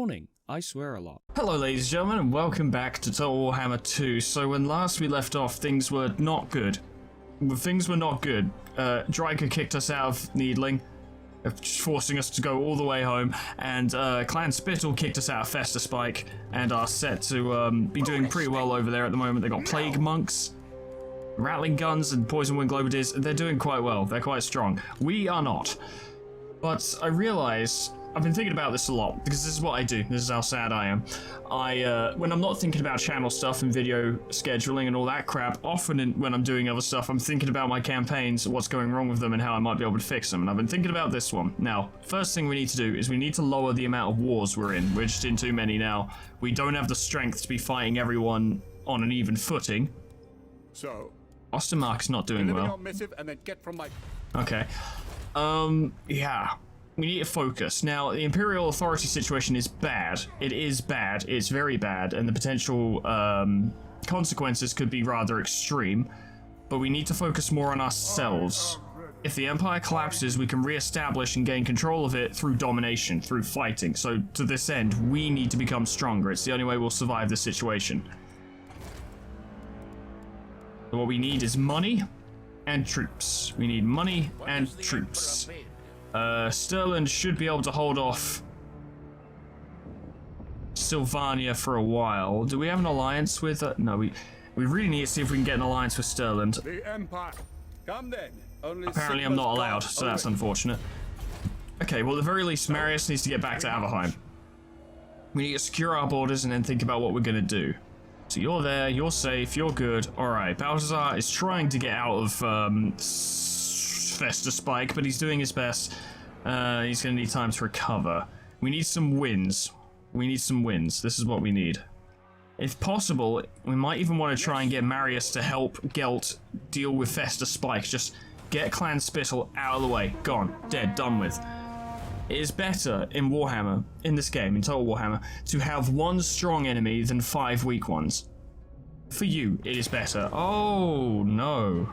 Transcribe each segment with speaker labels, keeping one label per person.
Speaker 1: Warning, I swear a lot.
Speaker 2: Hello ladies and gentlemen, and welcome back to Total Warhammer 2. So when last we left off, things were not good. Dryker kicked us out of Needling, forcing us to go all the way home, and Clan Spittle kicked us out of Fester Spike, and are set to be doing pretty well over there at the moment. They got Plague Monks, Rattling Guns, and Poison Wing Globadiers. They're doing quite well, they're quite strong. We are not. But I realise, I've been thinking about this a lot, because this is what I do, this is how sad I am. When I'm not thinking about channel stuff and video scheduling and all that crap, often when I'm doing other stuff, I'm thinking about my campaigns, what's going wrong with them, and how I might be able to fix them, and I've been thinking about this one. Now, first thing we need to do is we need to lower the amount of wars we're in. We're just in too many now. We don't have the strength to be fighting everyone on an even footing.
Speaker 3: So,
Speaker 2: Ostermark's not doing well.
Speaker 3: Missive and then get from my...
Speaker 2: Okay. Yeah. We need to focus. Now, the Imperial Authority situation is bad. It is bad. It's very bad, and the potential consequences could be rather extreme. But we need to focus more on ourselves. If the Empire collapses, we can re-establish and gain control of it through domination, through fighting. So, to this end, we need to become stronger. It's the only way we'll survive this situation. So what we need is money and troops. We need money and troops. Stirland should be able to hold off Sylvania for a while. Do we have an alliance with... no, we really need to see if we can get an alliance with Stirland.
Speaker 3: The Empire. Come then.
Speaker 2: Apparently I'm not allowed, so that's unfortunate. Okay, well at the very least, Marius needs to get back to Averheim. We need to secure our borders and then think about what we're going to do. So you're there, you're safe, you're good. Alright, Balthazar is trying to get out of Fester Spike, but he's doing his best. He's going to need time to recover. We need some wins. We need some wins. This is what we need. If possible, we might even want to try and get Marius to help Gelt deal with Fester Spike. Just get Clan Spittle out of the way. Gone. Dead. Done with. It is better in Warhammer, in this game, in Total Warhammer, to have one strong enemy than 5 weak ones. For you, it is better. Oh, no.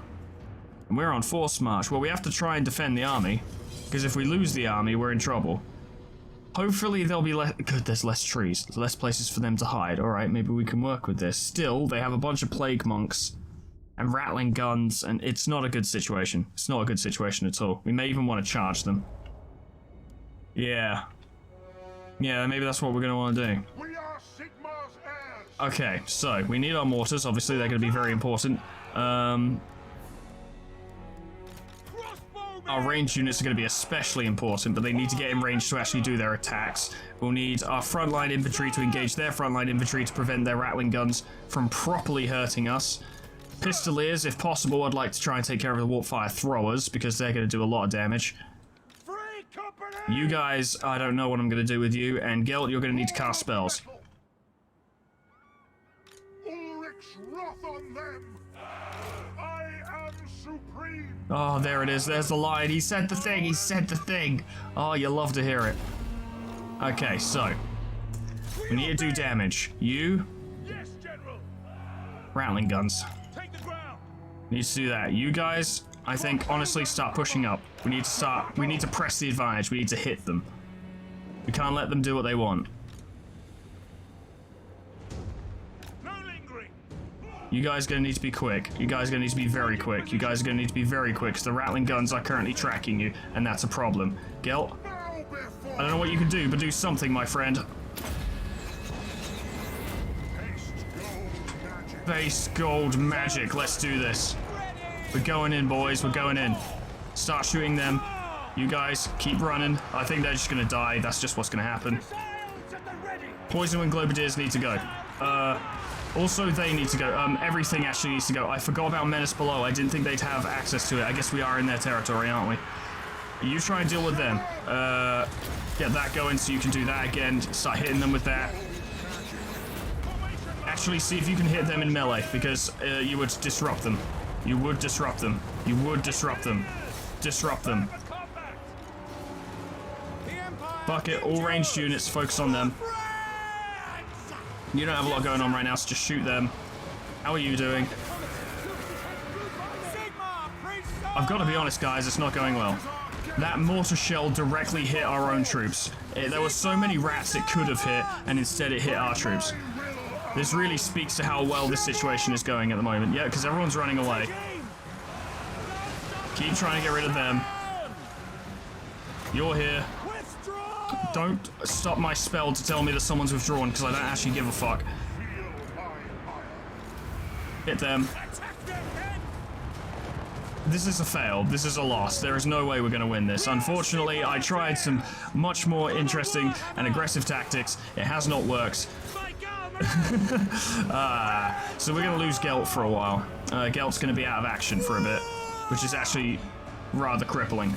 Speaker 2: And we're on force march. Well, we have to try and defend the army, because if we lose the army, we're in trouble. Hopefully there'll be less... Good, there's less trees, less places for them to hide. Alright, maybe we can work with this. Still, they have a bunch of plague monks and rattling guns, and it's not a good situation. It's not a good situation at all. We may even want to charge them. Yeah. Yeah, maybe that's what we're going to want to do.
Speaker 3: We are Sigmar's heirs.
Speaker 2: Okay, so we need our mortars. Obviously, they're going to be very important. Our ranged units are going to be especially important, but they need to get in range to actually do their attacks. We'll need our frontline infantry to engage their frontline infantry to prevent their rattling guns from properly hurting us. Pistoliers, if possible, I'd like to try and take care of the warpfire throwers, because they're going to do a lot of damage. You guys, I don't know what I'm going to do with you, and Gelt, you're going to need to cast spells.
Speaker 3: Ulrich's wrath on them. I am supreme.
Speaker 2: Oh, there it is. There's the line. He said the thing. He said the thing. Oh, you love to hear it. Okay, so we need to do damage. You,
Speaker 3: Yes, General.
Speaker 2: rattling guns.
Speaker 3: Take the ground.
Speaker 2: Need to do that. You guys, I think, honestly, start pushing up. We need to press the advantage. We need to hit them. We can't let them do what they want.
Speaker 3: No lingering.
Speaker 2: You guys are going to need to be quick. You guys are going to need to be very quick. You guys are going to need to be very quick, because the rattling guns are currently tracking you, and that's a problem. Gelt, I don't know what you can do, but do something, my friend. Base gold magic. Let's do this. We're going in, boys. We're going in. Start shooting them. You guys, keep running. I think they're just going to die. That's just what's going to happen. Poison Wing Globadiers need to go. Also, they need to go. Everything actually needs to go. I forgot about Menace Below. I didn't think they'd have access to it. I guess we are in their territory, aren't we? You try and deal with them. Get that going so you can do that again. Start hitting them with that. Actually, see if you can hit them in melee, because you would disrupt them. You would disrupt them. You would disrupt them. Disrupt them. Fuck it, all ranged units, focus on them. You don't have a lot going on right now, so just shoot them. How are you doing? I've got to be honest, guys, it's not going well. That mortar shell directly hit our own troops. There were so many rats it could have hit, and instead it hit our troops. This really speaks to how well this situation is going at the moment. Yeah, because everyone's running away. Keep trying to get rid of them. You're here. Don't stop my spell to tell me that someone's withdrawn, because I don't actually give a fuck. Hit them. This is a fail. This is a loss. There is no way we're going to win this. Unfortunately, I tried some much more interesting and aggressive tactics. It has not worked. So we're going to lose Gelt for a while. Gelt's going to be out of action for a bit, which is actually rather crippling.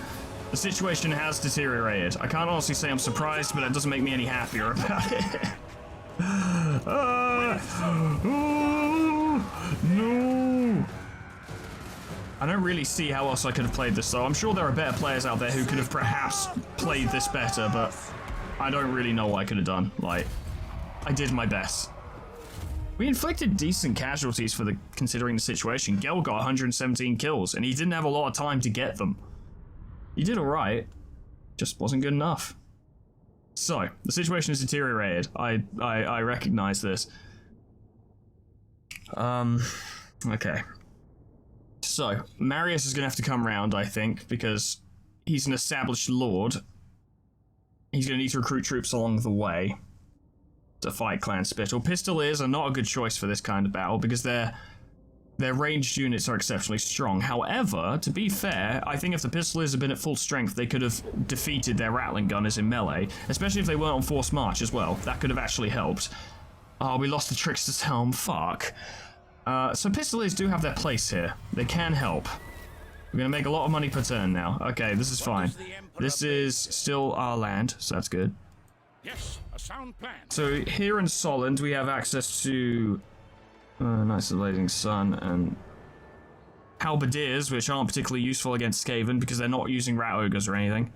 Speaker 2: The situation has deteriorated. I can't honestly say I'm surprised, but it doesn't make me any happier about it. No! I don't really see how else I could have played this, though. I'm sure there are better players out there who could have perhaps played this better, but I don't really know what I could have done. Like, I did my best. We inflicted decent casualties for considering the situation. Gelt got 117 kills, and he didn't have a lot of time to get them. He did alright, just wasn't good enough. So, the situation has deteriorated. I recognize this. Okay. So, Marius is going to have to come round, I think, because he's an established lord. He's going to need to recruit troops along the way to fight Clan Spittle. Pistoliers are not a good choice for this kind of battle because their ranged units are exceptionally strong. However, to be fair, I think if the Pistoliers had been at full strength, they could have defeated their Rattling gunners in melee, especially if they weren't on forced march as well. That could have actually helped. Oh, we lost the Trickster's Helm. Fuck. So Pistoliers do have their place here. They can help. We're going to make a lot of money per turn now. Okay, this is fine. This is still our land, so that's good.
Speaker 3: Yes, a sound plan.
Speaker 2: So here in Solent, we have access to Knights of the Blazing Sun and Halberdiers, which aren't particularly useful against Skaven because they're not using Rat Ogres or anything.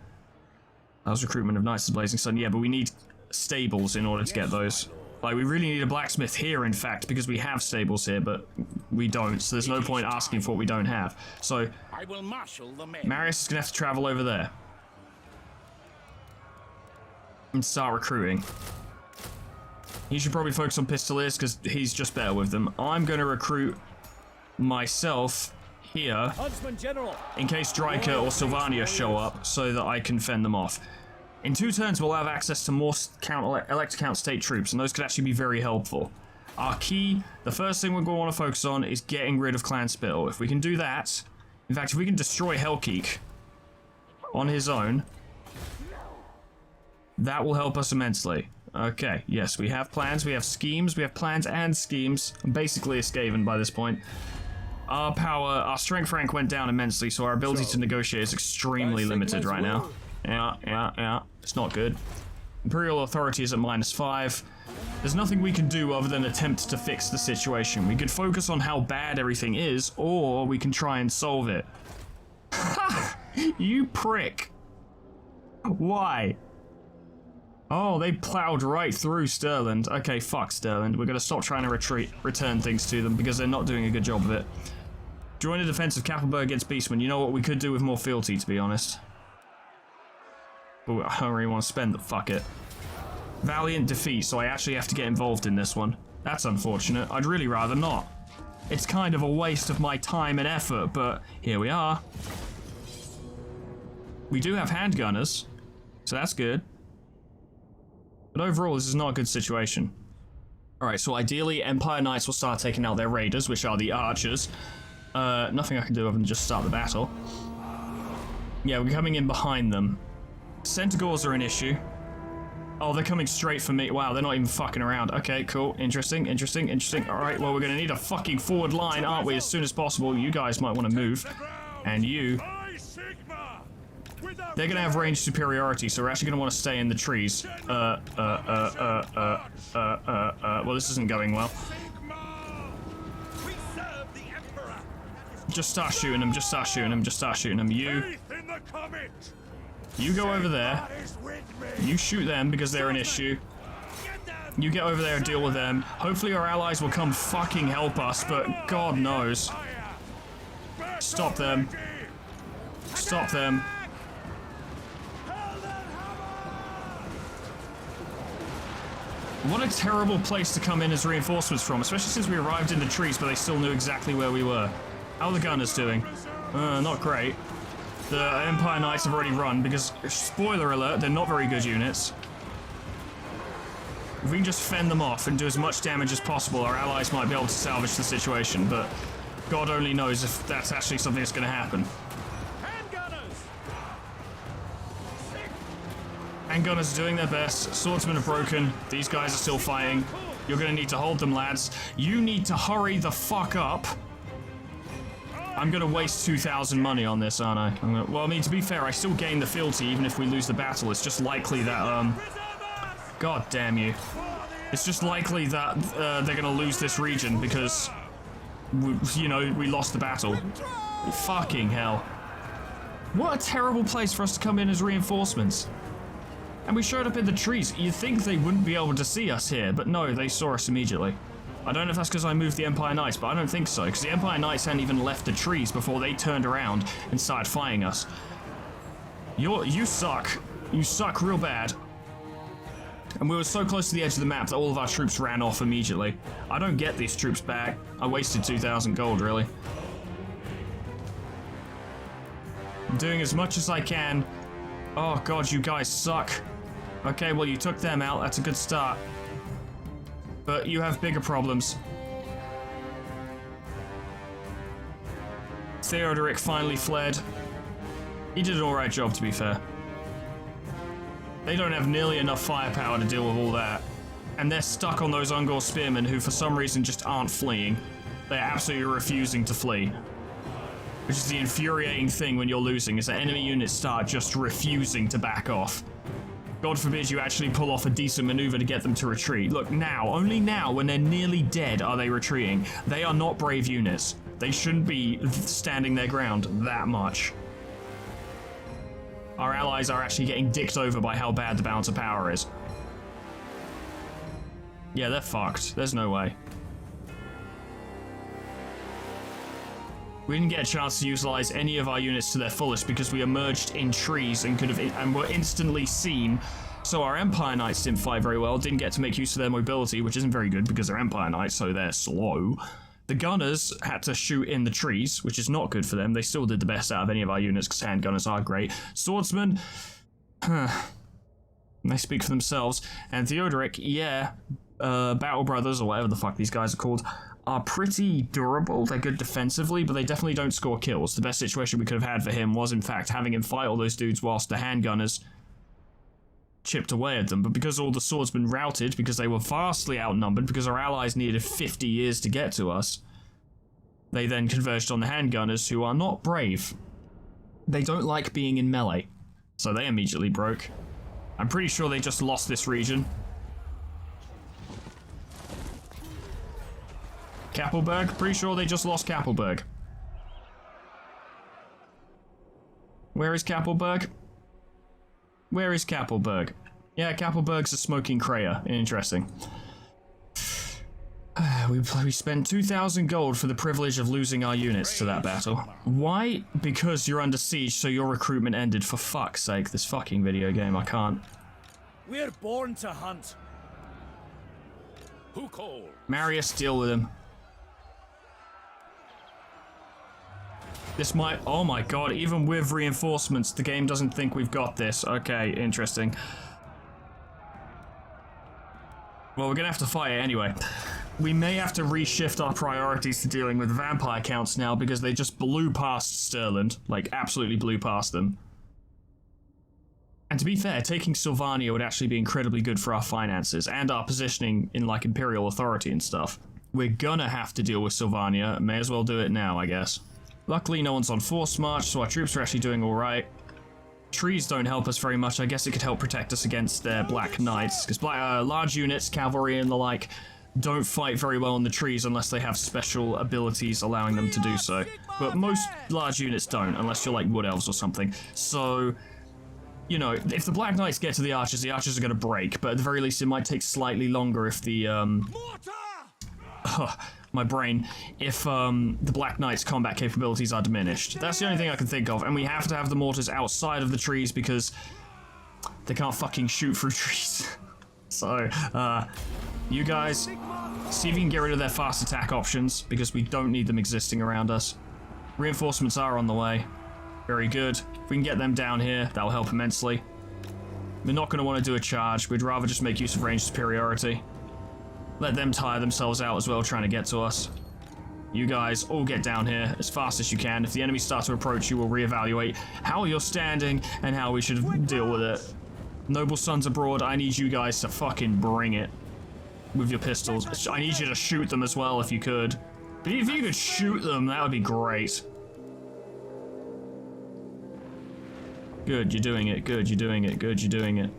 Speaker 2: That was recruitment of Knights of the Blazing Sun. Yeah, but we need stables in order to get those. Like, we really need a blacksmith here, in fact, because we have stables here, but we don't, so there's no point asking for what we don't have. So,
Speaker 3: I will marshal the men.
Speaker 2: Marius is going to have to travel over there and start recruiting. He should probably focus on Pistoliers, because he's just better with them. I'm going to recruit myself here,
Speaker 1: Huntsman General,
Speaker 2: in case Dryker or Sylvania show up, so that I can fend them off. In 2 turns, we'll have access to more elect count state troops, and those could actually be very helpful. Our key, the first thing we're going to want to focus on is getting rid of Clan Spittle. If we can do that, in fact, if we can destroy Hellkeek on his own, that will help us immensely. Okay, yes, we have plans, we have schemes, we have plans and schemes. I'm basically a Skaven by this point. Our power, our strength rank went down immensely, so our ability to negotiate is extremely limited right now. Yeah. It's not good. Imperial authority is at -5. There's nothing we can do other than attempt to fix the situation. We could focus on how bad everything is, or we can try and solve it. Ha! You prick. Why? Oh, they plowed right through Stirland. Okay, fuck Stirland. We're gonna stop trying to return things to them because they're not doing a good job of it. Join the defense of Kappelberg against Beastmen. You know what? We could do with more fealty, to be honest. But I don't really want to spend it. Fuck it. Valiant defeat, so I actually have to get involved in this one. That's unfortunate. I'd really rather not. It's kind of a waste of my time and effort, but here we are. We do have handgunners, so that's good. But overall, this is not a good situation. Alright, so ideally, Empire Knights will start taking out their raiders, which are the archers. Nothing I can do other than just start the battle. Yeah, we're coming in behind them. Centaurs are an issue. Oh, they're coming straight for me. Wow, they're not even fucking around. Okay, cool. Interesting. Alright, well, we're gonna need a fucking forward line, aren't we, as soon as possible. You guys might want to move. And you. They're gonna have range superiority, so we're actually gonna want to stay in the trees. Well, this isn't going well. Just start shooting them, You go over there. You shoot them because they're an issue. You get over there and deal with them. Hopefully our allies will come fucking help us, but God knows. Stop them. What a terrible place to come in as reinforcements from, especially since we arrived in the trees, but they still knew exactly where we were. How are the gunners doing? Not great. The Empire Knights have already run because, spoiler alert, they're not very good units. If we can just fend them off and do as much damage as possible, our allies might be able to salvage the situation, but God only knows if that's actually something that's going to happen. Handgunners are doing their best. Swordsmen are broken. These guys are still fighting. You're going to need to hold them, lads. You need to hurry the fuck up. I'm going to waste 2,000 money on this, aren't I? Well, I mean, to be fair, I still gain the fealty even if we lose the battle. It's just likely that, God damn you. It's just likely that they're going to lose this region because, we lost the battle. Fucking hell. What a terrible place for us to come in as reinforcements. And we showed up in the trees. You'd think they wouldn't be able to see us here, but no, they saw us immediately. I don't know if that's because I moved the Empire Knights, but I don't think so, because the Empire Knights hadn't even left the trees before they turned around and started fighting us. You suck. You suck real bad. And we were so close to the edge of the map that all of our troops ran off immediately. I don't get these troops back. I wasted 2,000 gold, really. I'm doing as much as I can. Oh god, you guys suck. Okay, well you took them out, that's a good start. But you have bigger problems. Theodoric finally fled. He did an alright job, to be fair. They don't have nearly enough firepower to deal with all that. And they're stuck on those Ungor spearmen who for some reason just aren't fleeing. They're absolutely refusing to flee. Which is the infuriating thing when you're losing, is that enemy units start just refusing to back off. God forbid you actually pull off a decent maneuver to get them to retreat. Look, now, only now, when they're nearly dead, are they retreating. They are not brave units. They shouldn't be standing their ground that much. Our allies are actually getting dicked over by how bad the balance of power is. Yeah, they're fucked. There's no way. We didn't get a chance to utilize any of our units to their fullest because we emerged in trees and were instantly seen. So our Empire Knights didn't fight very well, didn't get to make use of their mobility, which isn't very good because they're Empire Knights, so they're slow. The gunners had to shoot in the trees, which is not good for them. They still did the best out of any of our units because handgunners are great. Swordsmen, they speak for themselves. And Theodoric, yeah, Battle Brothers, or whatever the fuck these guys are called, are pretty durable. They're good defensively, but they definitely don't score kills. The best situation we could have had for him was, in fact, having him fight all those dudes whilst the handgunners chipped away at them. But because all the swordsmen routed, because they were vastly outnumbered, because our allies needed 50 years to get to us, they then converged on the handgunners, who are not brave. They don't like being in melee, so they immediately broke. I'm pretty sure they just lost this region. Kappelberg? Pretty sure they just lost Kappelberg. Where is Kappelberg? Where is Kappelberg? Yeah, Kappelberg's a smoking crater. Interesting. We spent 2,000 gold for the privilege of losing our units to that battle. Why? Because you're under siege, so your recruitment ended. For fuck's sake, this fucking video game, I can't.
Speaker 1: We're born to hunt.
Speaker 3: Who called?
Speaker 2: Marius, deal with him. This might... Oh my god, even with reinforcements, the game doesn't think we've got this. Okay, interesting. Well, we're gonna have to fight it anyway. We may have to reshift our priorities to dealing with vampire counts now because they just blew past Stirland. Like, absolutely blew past them. And to be fair, taking Sylvania would actually be incredibly good for our finances and our positioning in, like, Imperial authority and stuff. We're gonna have to deal with Sylvania. May as well do it now, I guess. Luckily, no one's on force march, so our troops are actually doing alright. Trees don't help us very much. I guess it could help protect us against their Black Knights, because large units, cavalry and the like, don't fight very well in the trees unless they have special abilities allowing them to do so. But most large units don't, unless you're like Wood Elves or something. So, you know, if the Black Knights get to the archers are going to break, but at the very least it might take slightly longer if the, my brain, if the Black Knight's combat capabilities are diminished. That's the only thing I can think of, and we have to have the mortars outside of the trees because they can't fucking shoot through trees. So, you guys, see if you can get rid of their fast attack options, because we don't need them existing around us. Reinforcements are on the way. Very good. If we can get them down here, that'll help immensely. We're not going to want to do a charge. We'd rather just make use of range superiority. Let them tire themselves out as well, trying to get to us. You guys all get down here as fast as you can. If the enemy starts to approach you, we'll reevaluate how you're standing and how we should deal with it. Noble sons abroad, I need you guys to fucking bring it with your pistols. I need you to shoot them as well if you could. If you could shoot them, that would be great. Good, you're doing it. Good, you're doing it. Good, you're doing it.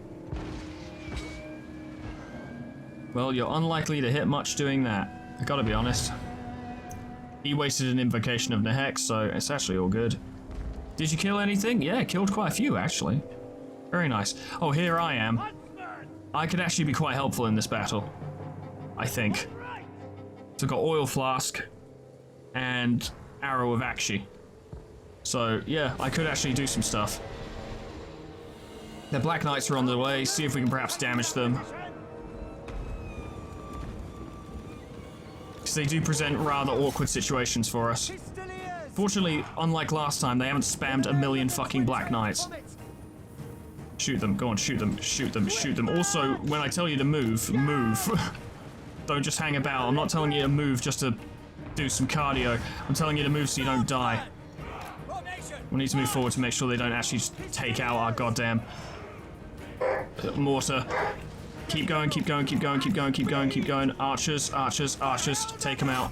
Speaker 2: Well, you're unlikely to hit much doing that. I gotta be honest. He wasted an invocation of Nehek, so it's actually all good. Did you kill anything? Yeah, killed quite a few, actually. Very nice. Oh, here I am. I could actually be quite helpful in this battle. I think. So I've got oil flask and arrow of Akshi. So, yeah, I could actually do some stuff. The Black Knights are on the way. See if we can perhaps damage them. Because they do present rather awkward situations for us. Fortunately, unlike last time, they haven't spammed a million fucking Black Knights. Shoot them. Go on, shoot them. Shoot them. Shoot them. Also, when I tell you to move, move. Don't just hang about. I'm not telling you to move just to do some cardio. I'm telling you to move so you don't die. We need to move forward to make sure they don't actually just take out our goddamn mortar. Keep going, keep going, keep going, keep going, keep going, keep going. Archers, archers, archers. Take them out.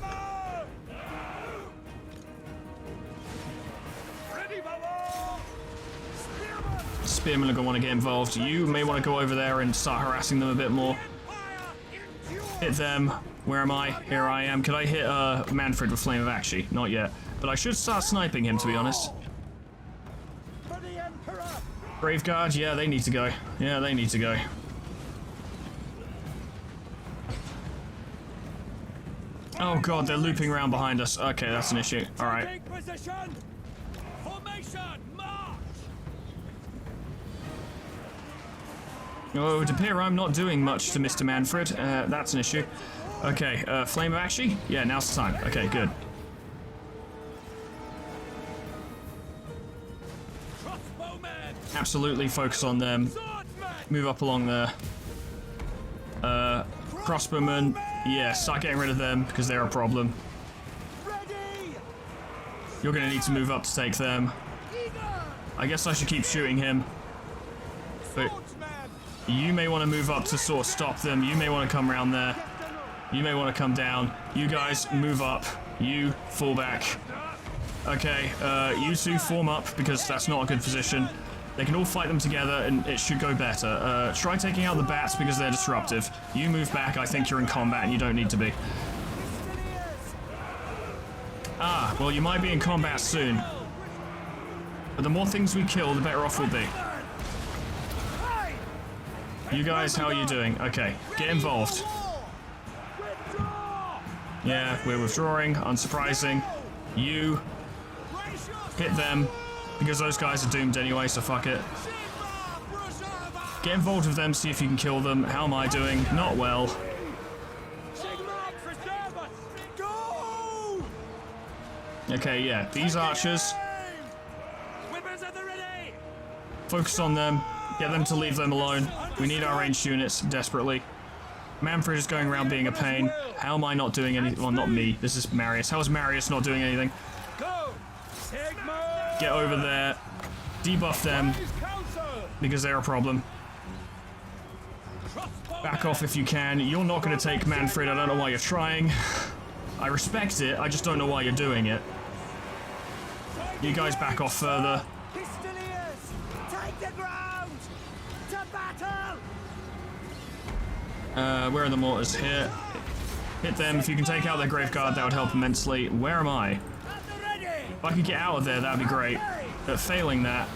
Speaker 2: Spearmen are going to want to get involved. You may want to go over there and start harassing them a bit more. Hit them. Where am I? Here I am. Could I hit Manfred with Flame of Akshi? Not yet. But I should start sniping him, to be honest. Graveguard, yeah, they need to go. Yeah, they need to go. Oh god, they're looping around behind us. Okay, that's an issue. Alright. Oh, it would appear I'm not doing much to Mr. Manfred. That's an issue. Okay, Flame of Akshi? Yeah, now's the time. Okay, good. Absolutely focus on them. Move up along there. Crossbowmen, yeah, start getting rid of them because they're a problem. You're gonna need to move up to take them. I guess I should keep shooting him. But you may want to move up to sort of stop them. You may want to come around there. You may want to come down. You guys move up. You fall back. Okay, you two form up because that's not a good position. They can all fight them together and it should go better. Try taking out the bats because they're disruptive. You move back, I think you're in combat and you don't need to be. Ah, well you might be in combat soon. But the more things we kill, the better off we'll be. You guys, how are you doing? Okay, get involved. Yeah, we're withdrawing, unsurprising. You hit them. Because those guys are doomed anyway, so fuck it. Get involved with them, see if you can kill them. How am I doing? Not well. Okay, yeah, these archers. Focus on them. Get them to leave them alone. We need our ranged units desperately. Manfred is going around being a pain. How am I not doing anything? Well, not me. This is Marius. How is Marius not doing anything? Get over there, debuff them, because they're a problem. Back off if you can. You're not going to take Manfred, I don't know why you're trying. I respect it, I just don't know why you're doing it. You guys back off further. Where are the mortars? Here. Hit them. If you can take out their graveguard, that would help immensely. Where am I? If I could get out of there, that'd be great. But failing that,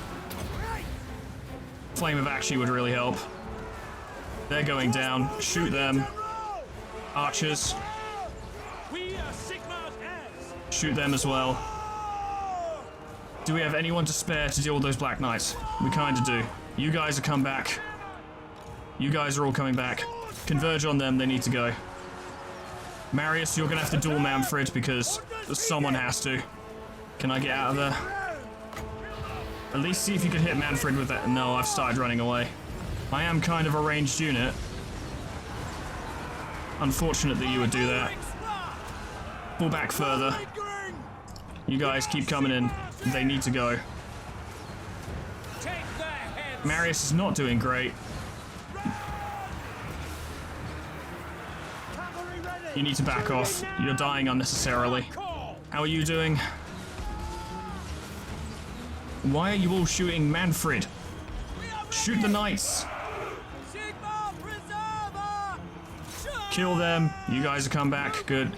Speaker 2: Flame of Akshi would really help. They're going down. Shoot them. Archers. Shoot them as well. Do we have anyone to spare to deal with those Black Knights? We kinda do. You guys have come back. You guys are all coming back. Converge on them, they need to go. Marius, you're gonna have to duel Manfred because someone has to. Can I get out of there? At least see if you can hit Manfred with that. No, I've started running away. I am kind of a ranged unit. Unfortunate that you would do that. Pull back further. You guys keep coming in. They need to go. Marius is not doing great. You need to back off. You're dying unnecessarily. How are you doing? Why are you all shooting Manfred? Shoot the knights! Kill them. You guys have come back. Good.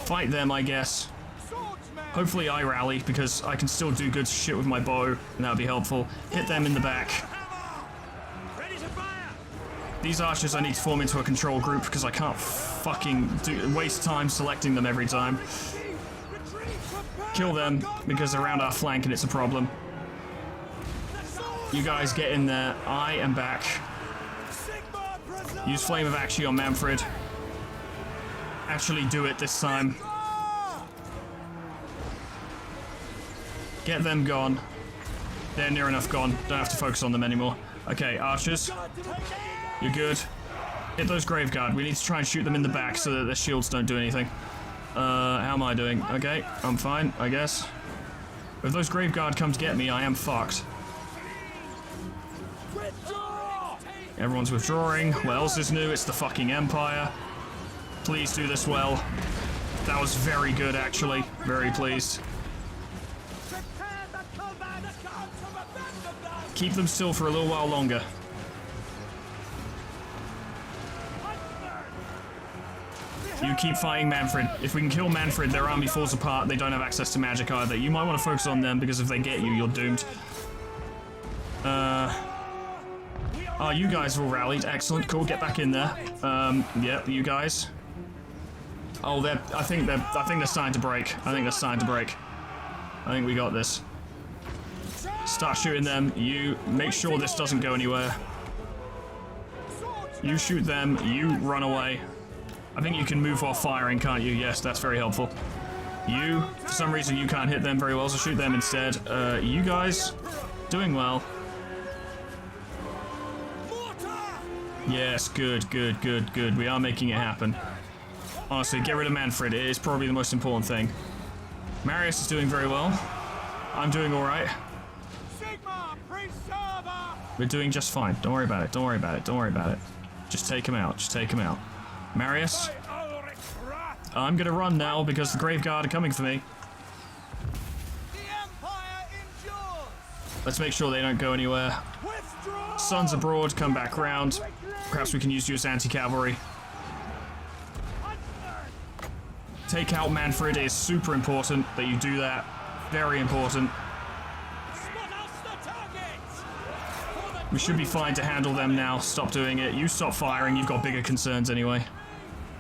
Speaker 2: Fight them, I guess. Hopefully I rally, because I can still do good shit with my bow, and that would be helpful. Hit them in the back. These archers I need to form into a control group, because I can't fucking waste time selecting them every time. Kill them, because they're around our flank and it's a problem. You guys get in there. I am back. Use Flame of Action on Manfred. Actually do it this time. Get them gone. They're near enough gone. Don't have to focus on them anymore. Okay, archers. You're good. Hit those Graveguard. We need to try and shoot them in the back so that their shields don't do anything. How am I doing? Okay, I'm fine, I guess. If those Graveguard come to get me, I am fucked. Everyone's withdrawing. What else is new? It's the fucking Empire. Please do this well. That was very good, actually. Very pleased. Keep them still for a little while longer. You keep fighting Manfred. If we can kill Manfred, their army falls apart. They don't have access to magic either. You might want to focus on them, because if they get you, you're doomed. Oh, you guys have all rallied. Excellent. Cool. Get back in there. Yep, you guys. Oh, I think they're starting to break. I think they're starting to break. I think we got this. Start shooting them. You make sure this doesn't go anywhere. You shoot them. You run away. I think you can move while firing, can't you? Yes, that's very helpful. You, for some reason, you can't hit them very well, so shoot them instead. You guys, doing well. Yes, good, good, good, good. We are making it happen. Honestly, get rid of Manfred. It is probably the most important thing. Marius is doing very well. I'm doing alright. We're doing just fine. Don't worry about it. Don't worry about it. Don't worry about it. Just take him out. Just take him out. Marius? I'm gonna run now because the Graveguard are coming for me. Let's make sure they don't go anywhere. Sons abroad, come back round. Perhaps we can use you as anti-cavalry. Take out Manfred. It is super important that you do that. Very important. We should be fine to handle them now. Stop doing it. You stop firing. You've got bigger concerns anyway.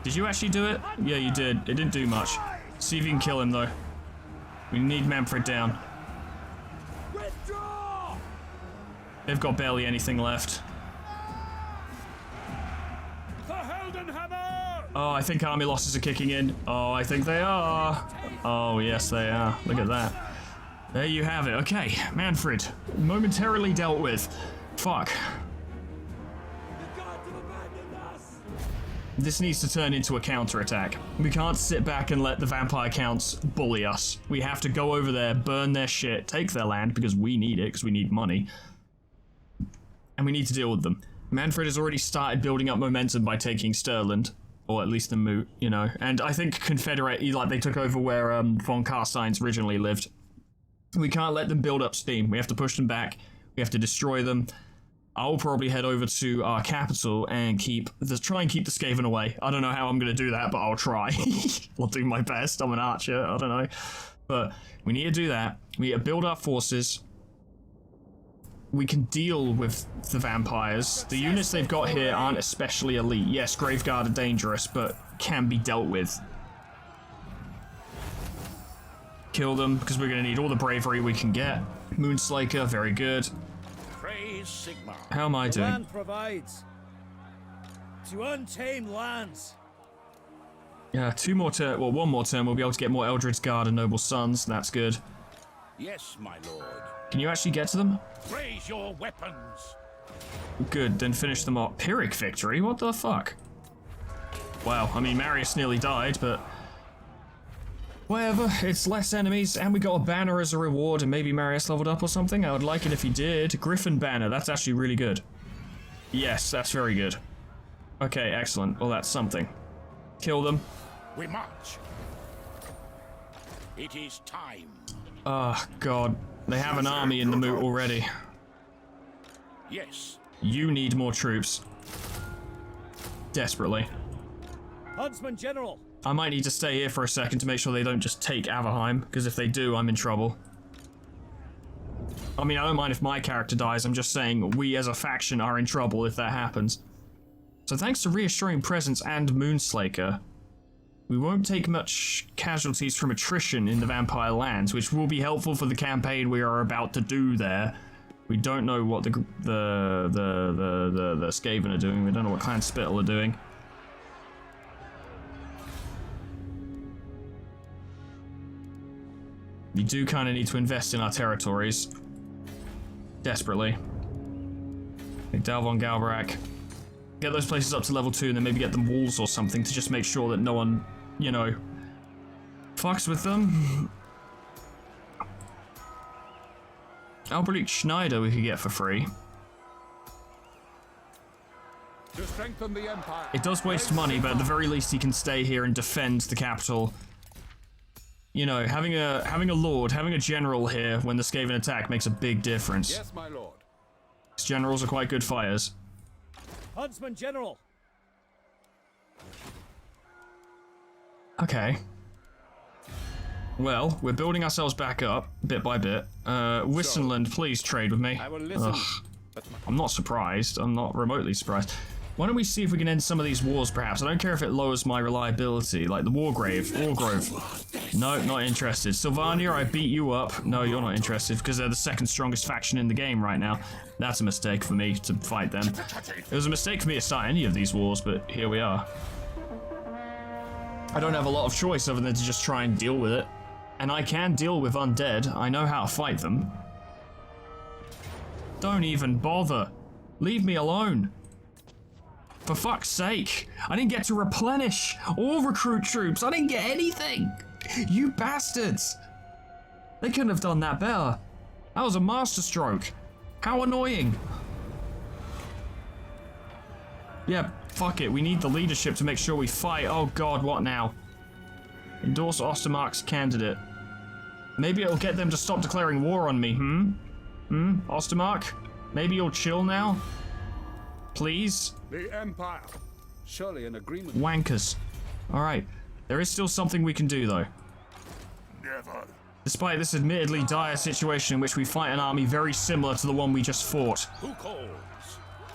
Speaker 2: Did you actually do it? Yeah, you did. It didn't do much. See if you can kill him, though. We need Manfred down. They've got barely anything left. Oh, I think army losses are kicking in. Oh, I think they are. Oh, yes, they are. Look at that. There you have it. Okay, Manfred. Momentarily dealt with. Fuck. This needs to turn into a counterattack. We can't sit back and let the vampire counts bully us. We have to go over there, burn their shit, take their land because we need it, because we need money. And we need to deal with them. Manfred has already started building up momentum by taking Stirland. Or at least the Moot, you know. And I think Confederate, like, they took over where von Carstein's originally lived. We can't let them build up steam. We have to push them back. We have to destroy them. I'll probably head over to our capital and try and keep the Skaven away. I don't know how I'm going to do that, but I'll try. I'll do my best. I'm an archer. I don't know. But we need to do that. We need to build our forces. We can deal with the vampires. The units they've got here aren't especially elite. Yes, Graveguard are dangerous, but can be dealt with. Kill them, because we're going to need all the bravery we can get. Moonslaker, very good.
Speaker 3: Praise Sigmar.
Speaker 2: How am I doing?
Speaker 1: Land provides. to untamed lands.
Speaker 2: Yeah, one more turn, we'll be able to get more Eldred's Guard and Noble Sons. That's good.
Speaker 3: Yes, my lord.
Speaker 2: Can you actually get to them?
Speaker 3: Raise your weapons.
Speaker 2: Good, then finish them off. Pyrrhic victory? What the fuck? Wow, I mean, Marius nearly died, but... whatever, it's less enemies, and we got a banner as a reward, and maybe Marius leveled up or something. I would like it if he did. Griffin banner, that's actually really good. Yes, that's very good. Okay, excellent. Well, that's something. Kill them.
Speaker 3: We march. It is time.
Speaker 2: Oh, God. They have an army in the moot already.
Speaker 3: Yes.
Speaker 2: You need more troops. Desperately.
Speaker 1: Huntsman General.
Speaker 2: I might need to stay here for a second to make sure they don't just take Averheim, because if they do, I'm in trouble. I mean, I don't mind if my character dies, I'm just saying we as a faction are in trouble if that happens. So thanks to Reassuring Presence and Moonslaker, we won't take much casualties from attrition in the Vampire Lands, which will be helpful for the campaign we are about to do there. We don't know what the Skaven are doing, we don't know what Clan Spittle are doing. We do kind of need to invest in our territories. Desperately. Like Dalvon Galbarak. Get those places up to level 2 and then maybe get them walls or something to just make sure that no one, you know, fucks with them. Albrecht Schneider we could get for free.
Speaker 4: To strengthen the Empire.
Speaker 2: It does waste money, but at the very least he can stay here and defend the capital. You know, having a lord, having a general here when the Skaven attack makes a big difference.
Speaker 4: Yes, my lord.
Speaker 2: These generals are quite good fighters.
Speaker 1: Huntsman General.
Speaker 2: Okay. Well, we're building ourselves back up, bit by bit. Wissenland, please trade with me.
Speaker 4: I will listen.
Speaker 2: I'm not surprised. I'm not remotely surprised. Why don't we see if we can end some of these wars, perhaps? I don't care if it lowers my reliability, like the Wargrove. No, not interested. Sylvania, I beat you up. No, you're not interested, because they're the second strongest faction in the game right now. That's a mistake for me to fight them. It was a mistake for me to start any of these wars, but here we are. I don't have a lot of choice other than to just try and deal with it. And I can deal with undead. I know how to fight them. Don't even bother. Leave me alone. For fuck's sake, I didn't get to replenish or recruit troops. I didn't get anything. You bastards. They couldn't have done that better. That was a masterstroke. How annoying. Yeah, fuck it. We need the leadership to make sure we fight. Oh god, what now? Endorse Ostermark's candidate. Maybe it'll get them to stop declaring war on me, Ostermark? Maybe you'll chill now? Please?
Speaker 4: The Empire. Surely an agreement.
Speaker 2: Wankers. Alright. There is still something we can do, though.
Speaker 3: Never.
Speaker 2: Despite this admittedly dire situation in which we fight an army very similar to the one we just fought.
Speaker 3: Who calls?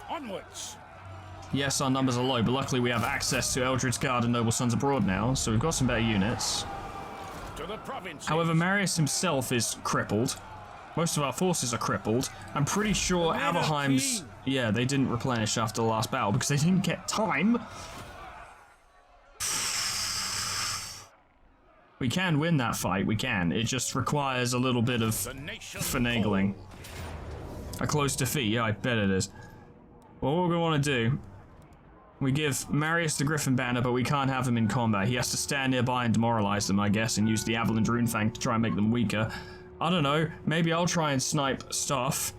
Speaker 3: Onwards.
Speaker 2: Yes, our numbers are low, but luckily we have access to Eldred's Guard and Noble Sons Abroad now, so we've got some better units.
Speaker 3: To the province.
Speaker 2: However, Marius himself is crippled. Most of our forces are crippled. I'm pretty sure
Speaker 1: men are
Speaker 2: Averheim's...
Speaker 1: keen.
Speaker 2: Yeah, they didn't replenish after the last battle because they didn't get time. We can win that fight, we can. It just requires a little bit of finagling. A close defeat, yeah, I bet it is. Well, what we're going to want to do... We give Marius the Griffin banner, but we can't have him in combat. He has to stand nearby and demoralize them, I guess, and use the Avalanche Runefang to try and make them weaker. I don't know, maybe I'll try and snipe stuff.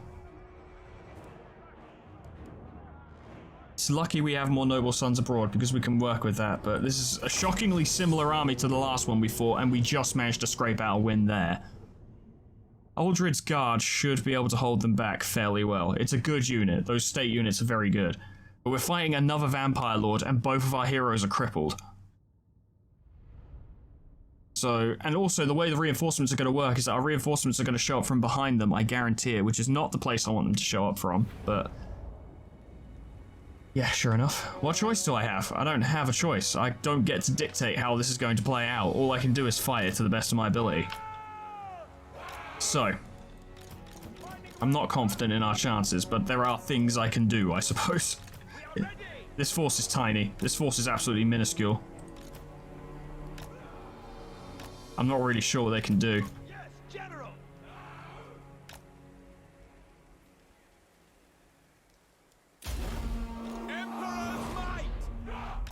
Speaker 2: It's lucky we have more Noble Sons Abroad because we can work with that, but this is a shockingly similar army to the last one we fought, and we just managed to scrape out a win there. Aldred's Guard should be able to hold them back fairly well. It's a good unit, those state units are very good. But we're fighting another Vampire Lord, and both of our heroes are crippled. So, and also the way the reinforcements are going to work is that our reinforcements are going to show up from behind them, I guarantee it, which is not the place I want them to show up from, but... Yeah, sure enough. What choice do I have? I don't have a choice. I don't get to dictate how this is going to play out. All I can do is fight it to the best of my ability. So... I'm not confident in our chances, but there are things I can do, I suppose. This force is tiny. This force is absolutely minuscule. I'm not really sure what they can do.
Speaker 1: Yes, General. Emperor's might.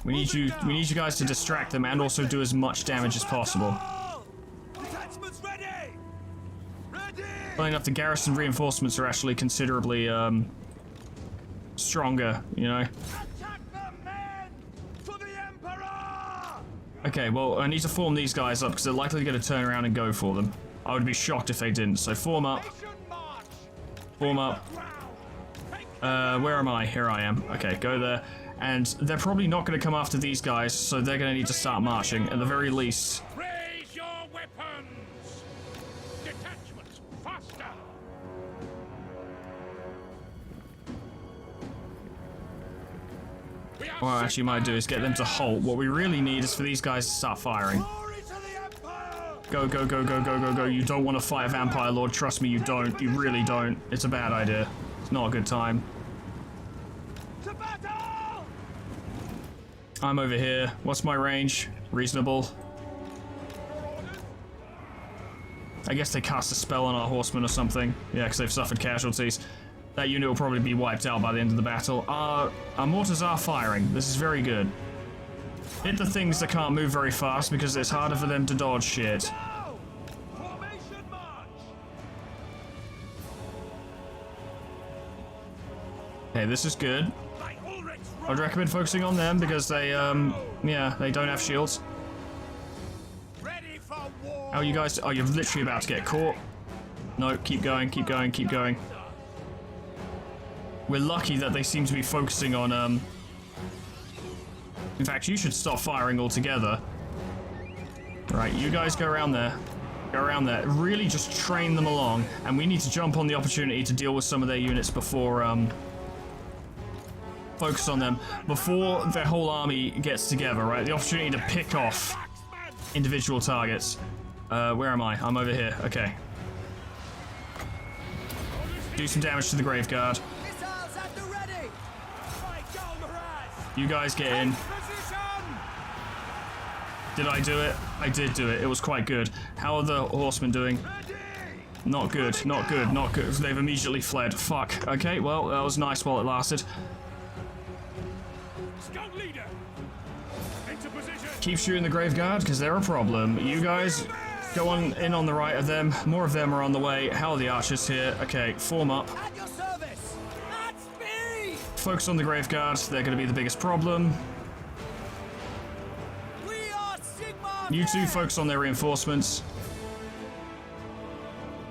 Speaker 2: We need you guys to distract them and also do as much damage as possible.
Speaker 1: Detachments ready. Ready.
Speaker 2: Funny enough, the garrison reinforcements are actually considerably stronger, you know.
Speaker 1: Attack the men. To the Emperor.
Speaker 2: Okay, well, I need to form these guys up because they're likely going to turn around and go for them. I would be shocked if they didn't. So form up.
Speaker 1: March.
Speaker 2: Form up. Where am I? Here I am. Okay, go there. And they're probably not going to come after these guys, so they're going to need to start marching, at the very least.
Speaker 3: Raise your weapons! Detachments, faster!
Speaker 2: What I actually might do is get them to halt. What we really need is for these guys to start firing.
Speaker 1: Glory to the Empire.
Speaker 2: Go, go, go, go, go, go, go. You don't want to fight a vampire lord. Trust me, you don't. You really don't. It's a bad idea. It's not a good time.
Speaker 1: To battle.
Speaker 2: I'm over here. What's my range? Reasonable. I guess they cast a spell on our horsemen or something. Yeah, because they've suffered casualties. That unit will probably be wiped out by the end of the battle. Our mortars are firing. This is very good. Hit the things that can't move very fast because it's harder for them to dodge shit.
Speaker 1: Formation march.
Speaker 2: Okay, this is good.
Speaker 1: By Ulrich's
Speaker 2: I'd recommend focusing on them because they, yeah, they don't have shields.
Speaker 1: ready for war.
Speaker 2: How are you guys? Oh, you're literally about to get caught. No, keep going, keep going, keep going. We're lucky that they seem to be focusing on, In fact, you should stop firing altogether. Right, you guys go around there. Go around there. Really just train them along, and we need to jump on the opportunity to deal with some of their units before, focus on them before their whole army gets together, right? The opportunity to pick off individual targets. Where am I? I'm over here. Okay. Do some damage to the Graveguard.
Speaker 1: Missiles at the ready. By Galmaraz.
Speaker 2: You guys get in.
Speaker 1: Position.
Speaker 2: Did I do it? I did do it. It was quite good. How are the horsemen doing?
Speaker 1: Ready.
Speaker 2: Not good, not good, not good. They've immediately fled. Fuck. Okay, well, that was nice while it lasted.
Speaker 3: Scout leader! Into position!
Speaker 2: Keep shooting the Graveguard, because they're a problem. You guys go on in on the right of them. More of them are on the way. How are the archers here? Okay, form up.
Speaker 1: At your service. At speed.
Speaker 2: Focus on the Graveguard. They're going to be the biggest problem.
Speaker 1: We are Sigma.
Speaker 2: You two focus on their reinforcements.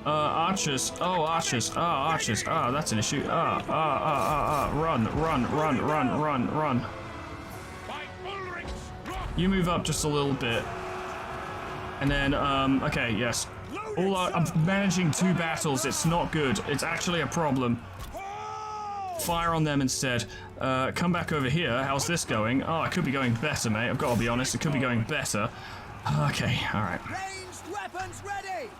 Speaker 2: Archers. Oh, archers. Ah, archers. Ah, that's an issue. Run, run, run, run, run, run.
Speaker 3: By Ulrich's rock!
Speaker 2: You move up just a little bit. And then, okay, yes. I'm managing 2 battles. It's not good. It's actually a problem. Fire on them instead. Come back over here. How's this going? Oh, it could be going better, mate. I've got to be honest. It could be going better. Okay, alright.
Speaker 1: Ranged weapons ready.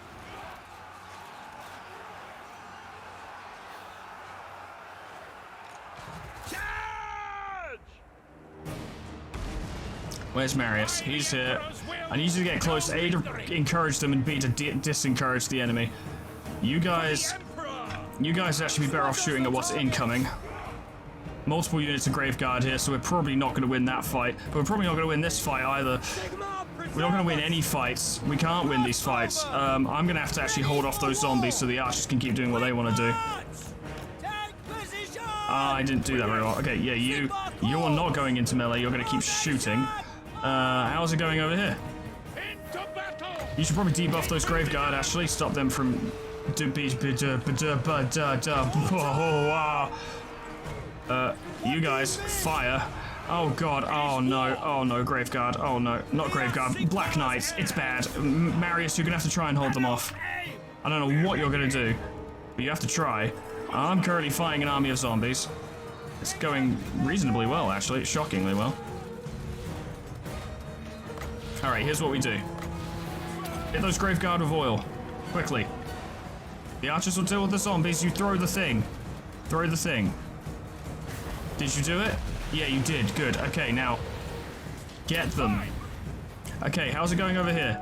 Speaker 1: Charge!
Speaker 2: Where's Marius? He's here. I need you to get close. A, to encourage them, and B, to disencourage the enemy. You guys actually be better off shooting at what's incoming. Multiple units of Graveguard here, so we're probably not going to win that fight. But we're probably not going to win this fight either. We're not going to win any fights. We can't win these fights. I'm going to have to actually hold off those zombies so the archers can keep doing what they want to do. I didn't do that very well. Okay, yeah, you're not going into melee. You're going to keep shooting. How's it going over here?
Speaker 3: Into battle!
Speaker 2: You should probably debuff those Graveguard, actually. Stop them from... you guys, fire. Oh god, oh no, Graveguard, oh no, not Graveguard, Black Knights, it's bad. Marius, you're gonna have to try and hold them off. I don't know what you're gonna do, but you have to try. I'm currently fighting an army of zombies. It's going reasonably well, actually, shockingly well. Alright, here's what we do. Hit those Graveguard with oil, quickly. The archers will deal with the zombies, you throw the thing. Throw the thing. Did you do it? Yeah, you did. Good. Okay, now get them. Okay, how's it going over here?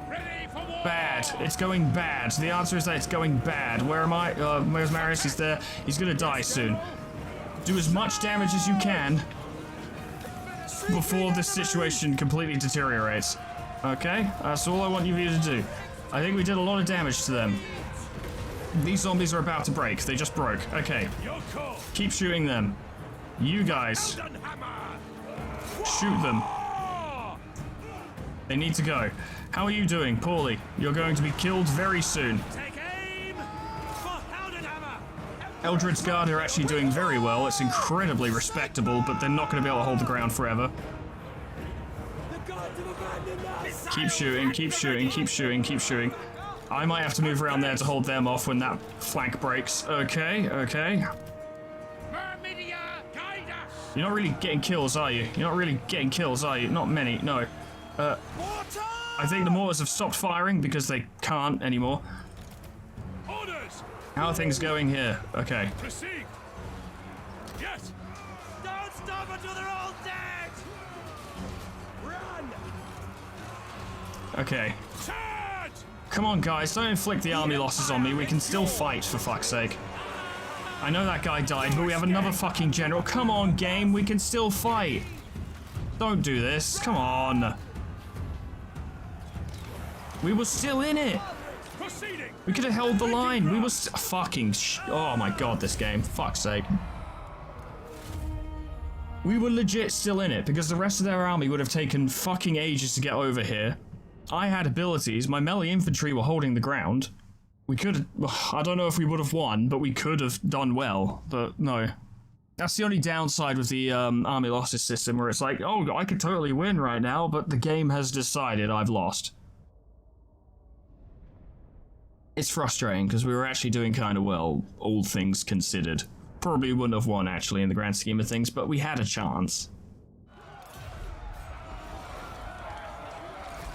Speaker 3: Ready for war!
Speaker 2: Bad. It's going bad. The answer is that it's going bad. Where am I? Where's Marius? He's there. He's gonna die soon. Do as much damage as you can before this situation completely deteriorates. Okay? That's all I want you to do. I think we did a lot of damage to them. These zombies are about to break. They just broke. Okay. Keep shooting them. You guys. Shoot them. They need to go. How are you doing? Poorly. You're going to be killed very soon.
Speaker 1: Take aim for Heldenhammer.
Speaker 2: Eldred's Guard are actually doing very well. It's incredibly respectable, but they're not going to be able to hold the ground forever.
Speaker 1: The gods have abandoned us.
Speaker 2: Keep shooting, keep shooting, keep shooting, keep shooting. I might have to move around there to hold them off when that flank breaks. Okay, okay.
Speaker 3: Myrmidia, guide us!
Speaker 2: You're not really getting kills, are you? You're not really getting kills, are you? Not many, no. I think the mortars have stopped firing because they can't anymore.
Speaker 3: Orders!
Speaker 2: How are things going here? Okay.
Speaker 3: Proceed! Yes!
Speaker 1: Don't stop until they're all dead. Run.
Speaker 2: Okay.
Speaker 3: Charge!
Speaker 2: Come on, guys, don't inflict the army losses on me. We can still fight, for fuck's sake. I know that guy died, but we have another fucking general. Come on, game, we can still fight. Don't do this. Come on. We were still in it.
Speaker 3: Proceeding!
Speaker 2: We could have held the line. We were fucking oh my god, this game. Fuck's sake. We were legit still in it because the rest of their army would have taken fucking ages to get over here. I had abilities. My melee infantry were holding the ground. We could I don't know if we would have won, but we could have done well. But no. That's the only downside with the army losses system, where it's like, oh, I could totally win right now, but the game has decided I've lost. It's frustrating, because we were actually doing kind of well, all things considered. Probably wouldn't have won, actually, in the grand scheme of things, but we had a chance.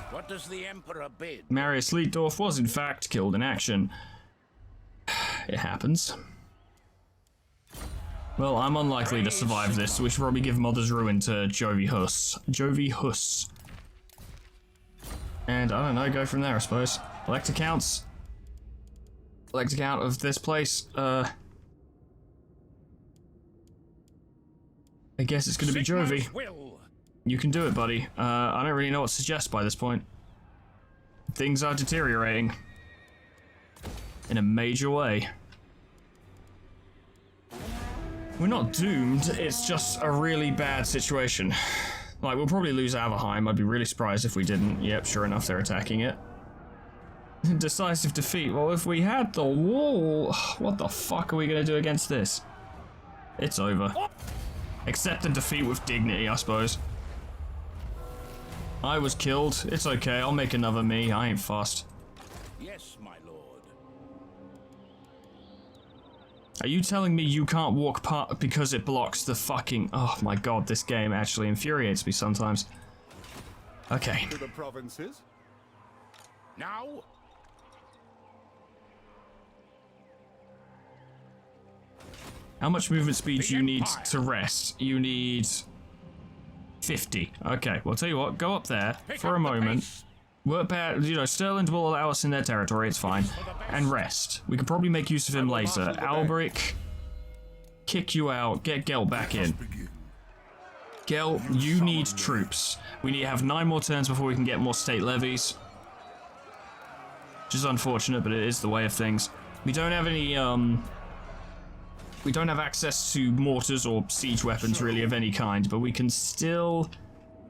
Speaker 3: What does the Emperor bid?
Speaker 2: Marius Leitdorf was, in fact, killed in action. It happens. Well, I'm unlikely to survive this, so we should probably give Mother's Ruin to Jovi Huss. Jovi Huss. And, I don't know, go from there, I suppose. Elect accounts. Elect account of this place. I guess it's gonna be Jovi. You can do it, buddy. I don't really know what to suggest by this point. Things are deteriorating. In a major way. We're not doomed, it's just a really bad situation. Like, we'll probably lose Averheim. I'd be really surprised if we didn't. Yep, sure enough, they're attacking it. Decisive defeat. Well, if we had the wall, what the fuck are we gonna do against this? It's over. Accept the defeat with dignity, I suppose. I was killed. It's okay, I'll make another me. I ain't fussed.
Speaker 3: Yes, my lord.
Speaker 2: Are you telling me you can't walk past because it blocks the fucking... Oh my god, this game actually infuriates me sometimes. Okay.
Speaker 4: To the provinces.
Speaker 3: Now?
Speaker 2: How much movement speed do you need to rest? You need 50. Okay, well, tell you what, go up there for a moment. Work bad, you know, Stirland will allow us in their territory, it's fine. And rest. We could probably make use of him later. Alberic, kick you out, get Gelt back in. Gelt, you need troops. We need to have 9 more turns before we can get more state levies. Which is unfortunate, but it is the way of things. We don't have any, we don't have access to mortars or siege weapons really of any kind, but we can still...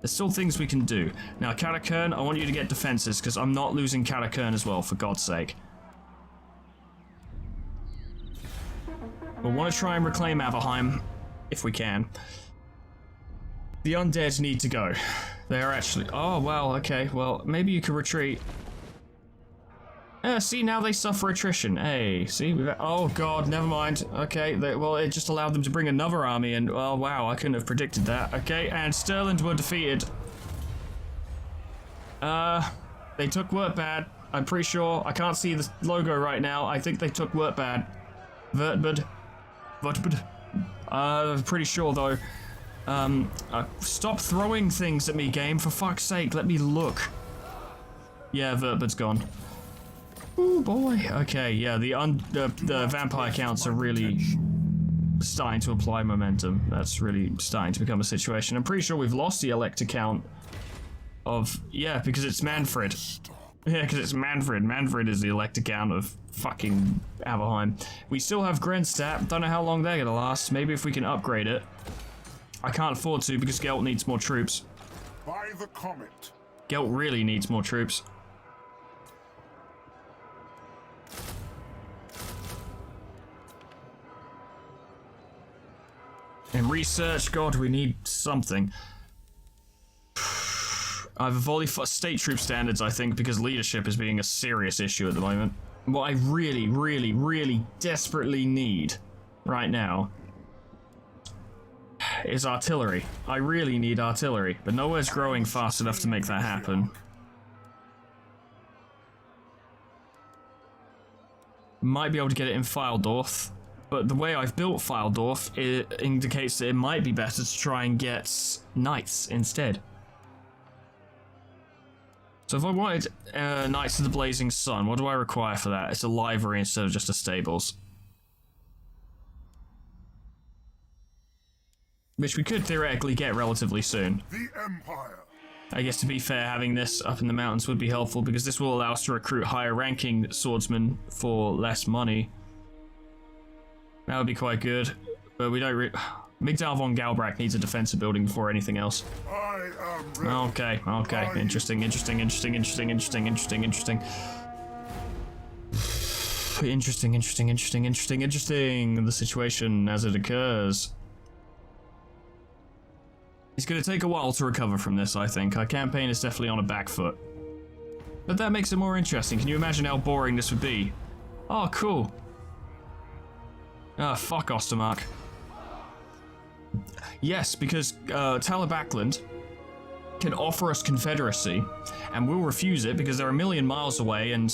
Speaker 2: There's still things we can do. Now, Katakern, I want you to get defenses, because I'm not losing Katakern as well, for God's sake. We'll want to try and reclaim Averheim, if we can. The Undead need to go. They are actually... Oh, well, okay, well, maybe you could retreat. See, now they suffer attrition. Hey, see? Oh, God, never mind. Okay, well, it just allowed them to bring another army in. Oh, wow, I couldn't have predicted that. Okay, and Stirland were defeated. They took Wertbad. I'm pretty sure. I can't see the logo right now. I think they took Wertbad. Wertbad. I'm pretty sure, though. Stop throwing things at me, game, for fuck's sake, let me look. Yeah, Vertbird's gone. Oh boy. Okay, yeah, the vampire counts are really starting to apply momentum. That's really starting to become a situation. I'm pretty sure we've lost the elector count of... Yeah, because it's Manfred. Yeah, because it's Manfred. Manfred is the elector count of fucking Aberheim. We still have Grenstat. Don't know how long they're gonna last. Maybe if we can upgrade it. I can't afford to because Gelt needs more troops.
Speaker 5: By the comet.
Speaker 2: Gelt really needs more troops. And research, God, we need something. I've only for state troop standards, I think, because leadership is being a serious issue at the moment. What I really, really, really desperately need right now is artillery. I really need artillery, but nowhere's growing fast enough to make that happen. Might be able to get it in Fildorf, but the way I've built Fildorf, it indicates that it might be better to try and get knights instead. So if I wanted Knights of the Blazing Sun, what do I require for that? It's a livery instead of just a stables. Which we could theoretically get relatively soon.
Speaker 5: The Empire.
Speaker 2: I guess to be fair, having this up in the mountains would be helpful because this will allow us to recruit higher ranking swordsmen for less money. That would be quite good, but we don't Migdal von Galbrack needs a defensive building before anything else.
Speaker 5: I am ready.
Speaker 2: Okay. Interesting. Interesting. The situation as it occurs. It's going to take a while to recover from this, I think. Our campaign is definitely on a back foot. But that makes it more interesting. Can you imagine how boring this would be? Oh, cool. Ah, fuck Ostermark. Yes, because Talabakland can offer us Confederacy, and we'll refuse it because they're a million miles away and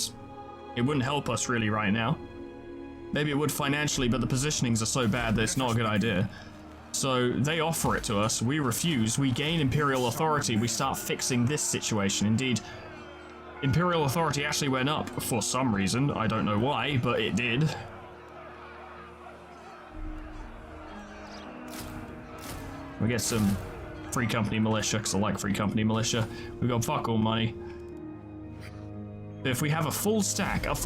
Speaker 2: it wouldn't help us really right now. Maybe it would financially, but the positionings are so bad that it's not a good idea. So they offer it to us, we refuse, we gain Imperial authority, we start fixing this situation. Indeed, Imperial authority actually went up for some reason, I don't know why, but it did. We get some Free Company militia, because I like Free Company militia. We've got fuck all money. But if we have a full stack of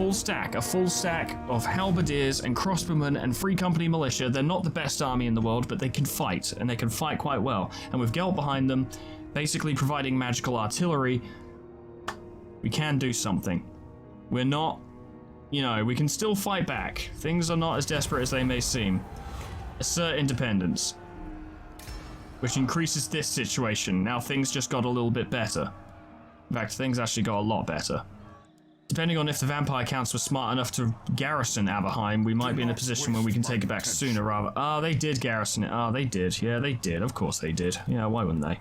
Speaker 2: halberdiers and crossbowmen and Free Company militia, they're not the best army in the world, but they can fight, and they can fight quite well. And with Gelt behind them, basically providing magical artillery, we can do something. We're not, you know, we can still fight back. Things are not as desperate as they may seem. Assert independence. Which increases this situation. Now things just got a little bit better. In fact, things actually got a lot better. Depending on if the vampire counts were smart enough to garrison Aberheim, we might be in a position where we can take it back sooner rather. Ah, they did garrison it. Ah, they did. Yeah, they did. Of course they did. Yeah, why wouldn't they?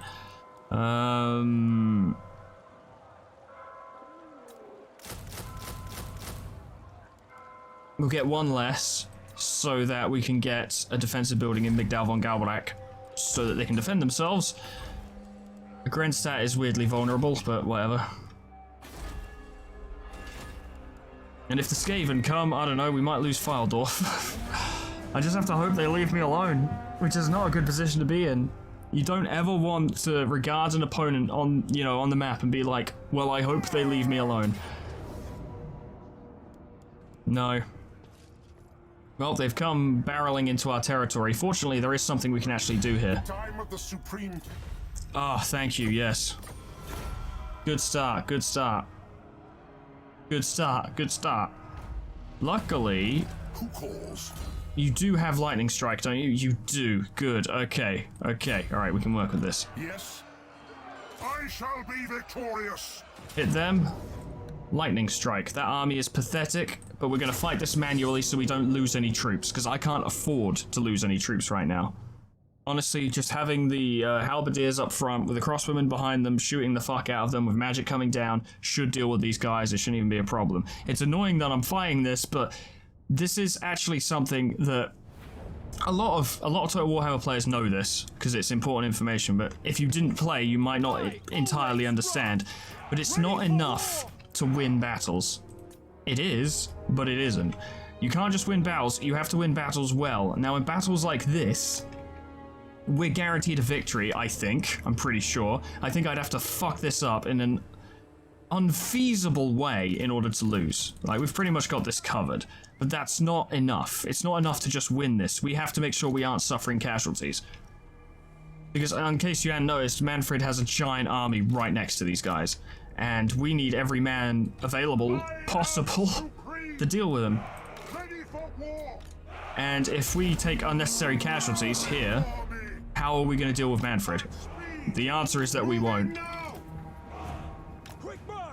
Speaker 2: We'll get one less so that we can get a defensive building in Migdal von Galbrack so that they can defend themselves. Grenstat is weirdly vulnerable, but whatever. And if the Skaven come, I don't know, we might lose Fildorf. I just have to hope they leave me alone, which is not a good position to be in. You don't ever want to regard an opponent on, you know, on the map and be like, well, I hope they leave me alone. No. Well, they've come barreling into our territory. Fortunately, there is something we can actually do here.
Speaker 5: Time of the supreme.
Speaker 2: Ah, thank you, yes. Good start, good start. Good start, good start. Luckily,
Speaker 5: Who calls?
Speaker 2: you do have lightning strike, don't you? You do. Good. Okay. Okay. All right, we can work with this.
Speaker 5: Yes. I shall be victorious.
Speaker 2: Hit them. Lightning strike. That army is pathetic, but we're going to fight this manually so we don't lose any troops, because I can't afford to lose any troops right now. Honestly, just having the halberdiers up front with the crossbowmen behind them, shooting the fuck out of them with magic coming down, should deal with these guys. It shouldn't even be a problem. It's annoying that I'm fighting this, but this is actually something that A lot of Total Warhammer players know this because it's important information, but if you didn't play, you might not entirely understand. But it's not enough to win battles. It is, but it isn't. You can't just win battles, you have to win battles well. Now in battles like this, we're guaranteed a victory, I think. I'm pretty sure. I think I'd have to fuck this up in an unfeasible way in order to lose. Like, we've pretty much got this covered. But that's not enough. It's not enough to just win this. We have to make sure we aren't suffering casualties. Because in case you hadn't noticed, Manfred has a giant army right next to these guys. And we need every man available possible to deal with them. And if we take unnecessary casualties here, how are we going to deal with Manfred? The answer is that we won't.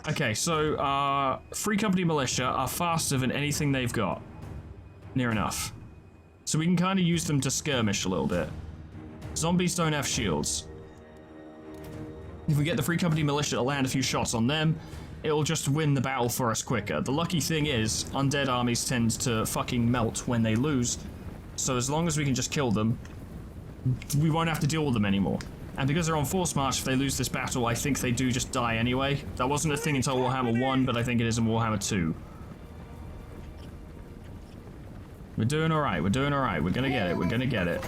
Speaker 2: Okay, so Free Company Militia are faster than anything they've got. Near enough. So we can kind of use them to skirmish a little bit. Zombies don't have shields. If we get the Free Company Militia to land a few shots on them, it'll just win the battle for us quicker. The lucky thing is, undead armies tend to fucking melt when they lose. So as long as we can just kill them, we won't have to deal with them anymore. And because they're on force march, if they lose this battle, I think they do just die anyway. That wasn't a thing until Warhammer 1, but I think it is in Warhammer 2. We're doing alright, we're doing alright. We're gonna get it, we're gonna get it.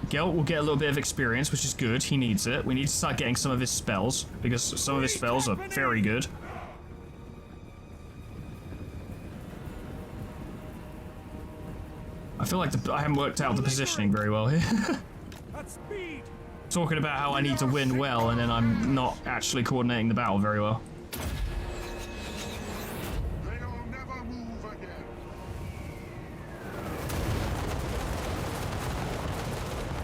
Speaker 2: Gelt will get a little bit of experience, which is good. He needs it. We need to start getting some of his spells, because some of his spells are very good. I feel like I haven't worked out the positioning very well here. Talking about how I need to win well, and then I'm not actually coordinating the battle very well.
Speaker 5: They'll never move again.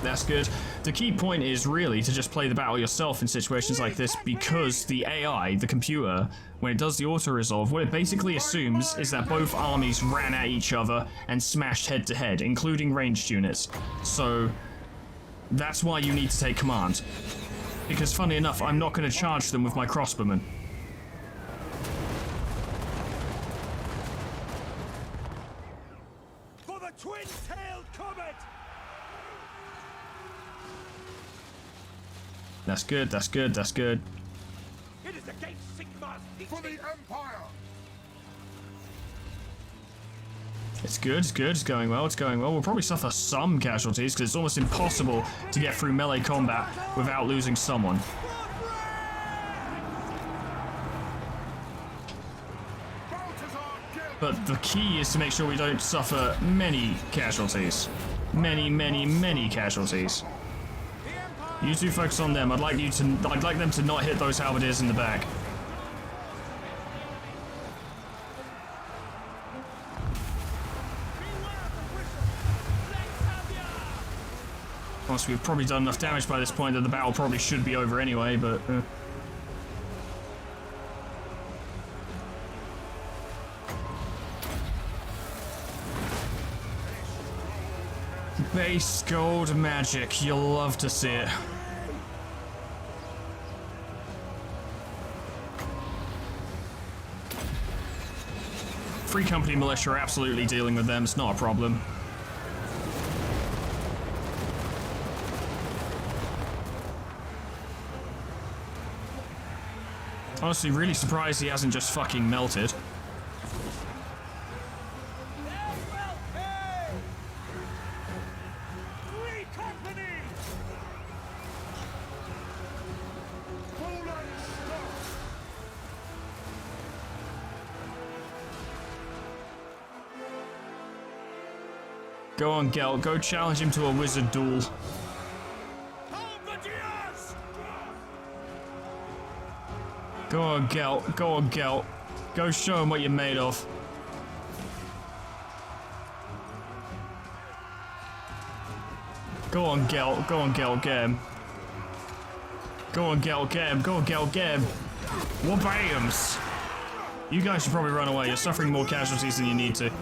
Speaker 2: That's good. The key point is really to just play the battle yourself in situations like this, because the AI, the computer, when it does the auto-resolve, what it basically assumes is that both armies ran at each other and smashed head-to-head, including ranged units. So that's why you need to take command. Because funny enough, I'm not going to charge them with my crossbowmen.
Speaker 1: For the twin-tailed comet!
Speaker 2: That's good, that's good, that's good.
Speaker 1: It is against Sigmar's
Speaker 5: For the Empire!
Speaker 2: It's good, it's good, it's going well, it's going well. We'll probably suffer some casualties, because it's almost impossible to get through melee combat without losing someone. But the key is to make sure we don't suffer many casualties. Many casualties. You two focus on them. I'd like them to not hit those halberdiers in the back. Honestly, we've probably done enough damage by this point that the battle probably should be over anyway, but Base gold magic, you'll love to see it. Free Company Militia are absolutely dealing with them, it's not a problem. Honestly, really surprised he hasn't just fucking melted. Go on, Gelt. Go challenge him to a wizard duel. Go on, Gelt. Go on, Gelt. Go show him what you're made of. Go on, Gelt. Go on, Gelt. Get him. Go on, Gelt. Get him. Go on, Gelt. Get him. Wha-bams! You guys should probably run away. You're suffering more casualties than you need to.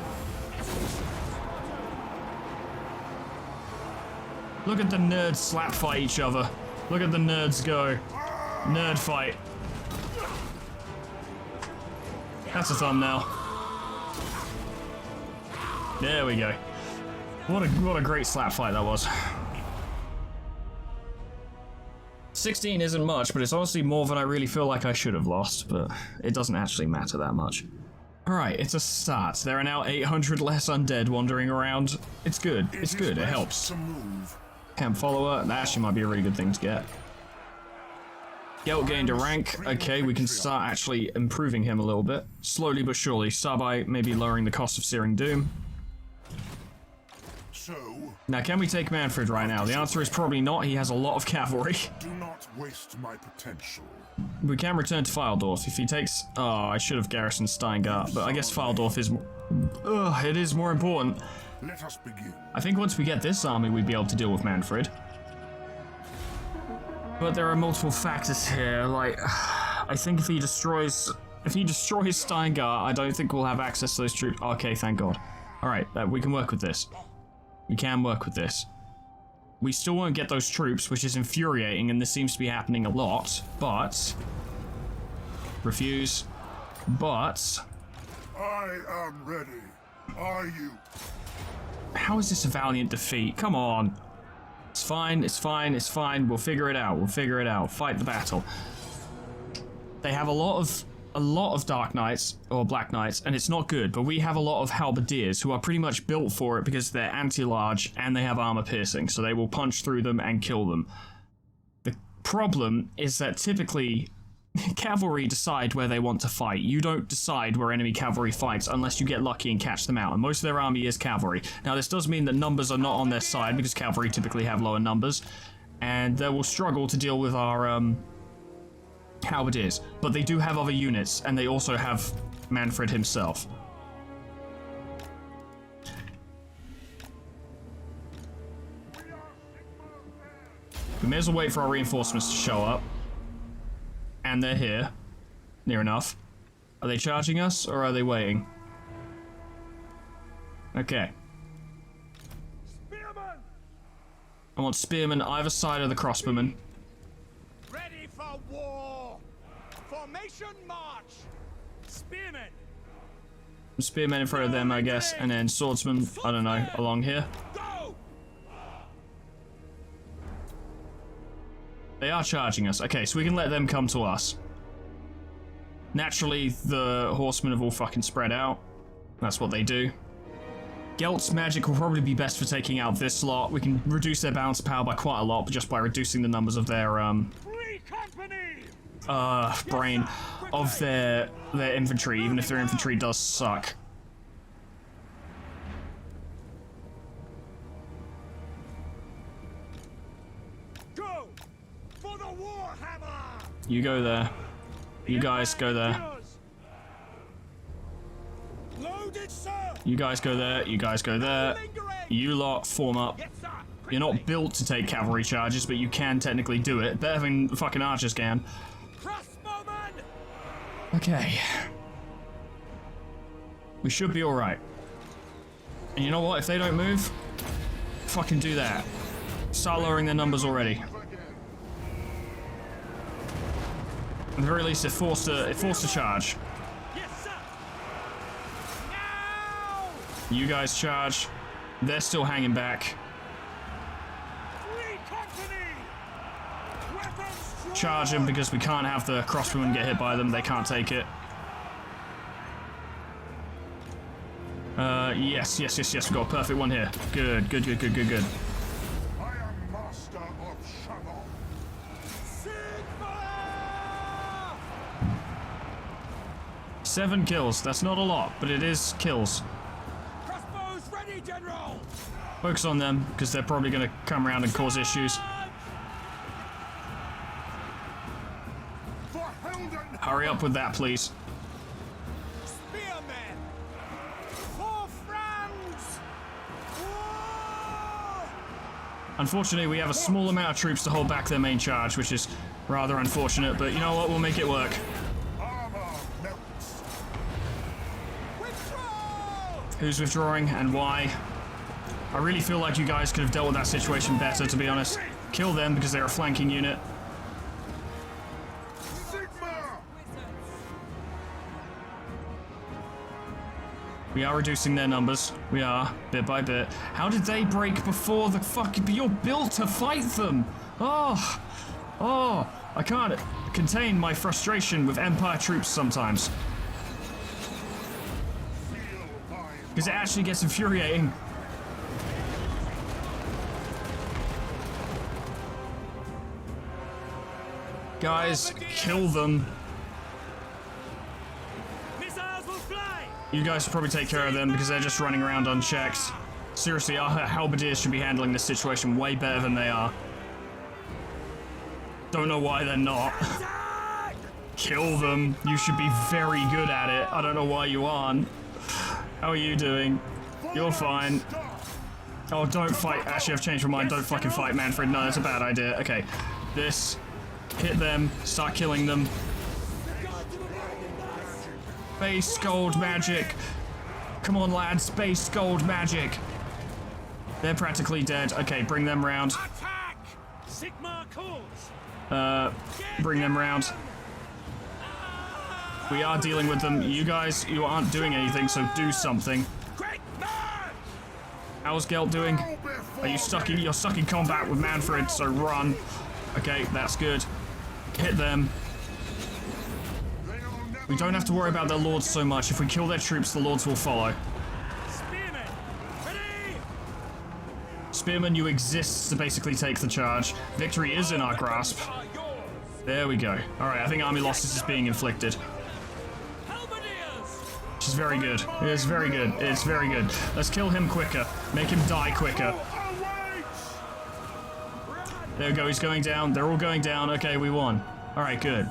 Speaker 2: Look at the nerds slap fight each other. Look at the nerds go. Nerd fight. That's a thumbnail. There we go. What a great slap fight that was. 16 isn't much, but it's honestly more than I really feel like I should have lost, but it doesn't actually matter that much. Alright, it's a start. There are now 800 less undead wandering around. It's good. It's good. It helps. Camp follower. That actually might be a really good thing to get. Gelt gained a rank. Okay, we can start actually improving him a little bit. Slowly but surely. Start by maybe lowering the cost of Searing Doom. Now, can we take Manfred right now? The answer is probably not. He has a lot of cavalry.
Speaker 5: Do not waste my potential.
Speaker 2: We can return to Fildorf if he takes... Oh, I should have garrisoned Steingart, but I guess Fildorf is... it is more important.
Speaker 5: Let us begin.
Speaker 2: I think once we get this army, we'd be able to deal with Manfred. But there are multiple factors here, like... I think if he destroys Steingart, I don't think we'll have access to those troops. Okay, thank God. Alright, we can work with this. We can work with this. We still won't get those troops, which is infuriating, and this seems to be happening a lot, but... Refuse. But...
Speaker 5: I am ready. Are you?
Speaker 2: How is this a valiant defeat? Come on. It's fine, it's fine, it's fine. We'll figure it out, we'll figure it out. Fight the battle. They have a lot of Dark Knights, or Black Knights, and it's not good, but we have a lot of Halberdiers who are pretty much built for it because they're anti-large and they have armor piercing, so they will punch through them and kill them. The problem is that typically cavalry decide where they want to fight. You don't decide where enemy cavalry fights unless you get lucky and catch them out, and most of their army is cavalry. Now this does mean that numbers are not on their side because cavalry typically have lower numbers, and they will struggle to deal with our Halberdiers, but they do have other units, and they also have Manfred himself. We may as well wait for our reinforcements to show up. And they're here. Near enough. Are they charging us, or are they waiting? Okay.
Speaker 1: Spearman!
Speaker 2: I want spearmen either side of the crossbowmen.
Speaker 1: Ready for war! Formation march! Spearmen!
Speaker 2: Spearmen in front of them, I guess, and then swordsmen, I don't know, along here.
Speaker 1: Go!
Speaker 2: They are charging us. Okay, so we can let them come to us. Naturally, the horsemen have all fucking spread out. That's what they do. Gelt's magic will probably be best for taking out this lot. We can reduce their balance of power by quite a lot, but just by reducing the numbers of their, brain of their infantry, even if their infantry does suck.
Speaker 1: Go! For the Warhammer!
Speaker 2: You go there. You guys go there.
Speaker 1: Loaded, sir!
Speaker 2: You guys go there. You guys go there. You lot form up.
Speaker 1: Yes, sir!
Speaker 2: You're not built to take cavalry charges, but you can technically do it. Better than fucking archers can.
Speaker 1: Crossbowman!
Speaker 2: Okay. We should be alright. And you know what? If they don't move, fucking do that. Start lowering their numbers already. At the very least, it forced a charge.
Speaker 1: Yes, sir! Now!
Speaker 2: You guys charge. They're still hanging back.
Speaker 1: Free company! Weapons drawn!
Speaker 2: Charge them because we can't have the crossbowmen get hit by them. They can't take it. Yes. We've got a perfect one here. Good.
Speaker 5: I am master of Shalom.
Speaker 1: Sigma!
Speaker 2: 7 kills. That's not a lot, but it is kills.
Speaker 1: Crossbows ready, General!
Speaker 2: Focus on them, because they're probably going to come around and cause issues.
Speaker 5: For Helden!
Speaker 2: Hurry up with that, please.
Speaker 1: Spearmen! For France! War!
Speaker 2: Unfortunately, we have a small amount of troops to hold back their main charge, which is rather unfortunate, but you know what? We'll make it work.
Speaker 5: Armor melts.
Speaker 1: Withdraw!
Speaker 2: Who's withdrawing and why? I really feel like you guys could have dealt with that situation better, to be honest. Kill them because they're a flanking unit.
Speaker 5: Sigma!
Speaker 2: We are reducing their numbers. We are, bit by bit. How did they break before the fucking... You're built to fight them! Oh! Oh! I can't contain my frustration with Empire troops sometimes. Because it actually gets infuriating. Guys, kill them.
Speaker 1: Missiles will fly.
Speaker 2: You guys should probably take care of them because they're just running around unchecked. Seriously, our halberdiers should be handling this situation way better than they are. Don't know why they're not. Kill them. You should be very good at it. I don't know why you aren't. How are you doing? You're fine. Oh, don't fight. Actually, I've changed my mind. Don't fucking fight, Manfred. No, that's a bad idea. Okay. This. Hit them. Start killing them. Base gold magic. Come on, lads. Base gold magic. They're practically dead. Okay, bring them round.
Speaker 1: Attack! Sigmar calls.
Speaker 2: Bring them round. We are dealing with them. You guys, you aren't doing anything, so do something.
Speaker 1: Great man!
Speaker 2: How's Gelt doing? Are you stuck in? You're stuck in combat with Manfred, so run. Okay, that's good. Hit them. We don't have to worry about their lords so much. If we kill their troops, the lords will follow.
Speaker 1: Spearmen, ready!
Speaker 2: Spearman, you exist to basically take the charge. Victory is in our grasp. There we go. Alright, I think army losses is being inflicted. Which is very good. It's very good. It's very good. Let's kill him quicker. Make him die quicker. There we go, he's going down. They're all going down. Okay, we won. Alright, good.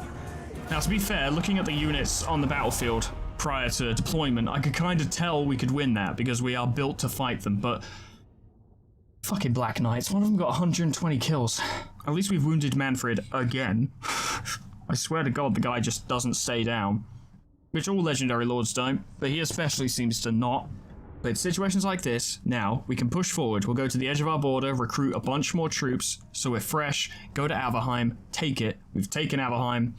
Speaker 2: Now, to be fair, looking at the units on the battlefield prior to deployment, I could kind of tell we could win that because we are built to fight them, but... Fucking Black Knights. One of them got 120 kills. At least we've wounded Manfred again. I swear to God, the guy just doesn't stay down. Which all legendary lords don't, but he especially seems to not. But in situations like this, now, we can push forward. We'll go to the edge of our border, recruit a bunch more troops, so we're fresh, go to Averheim, take it. We've taken Averheim,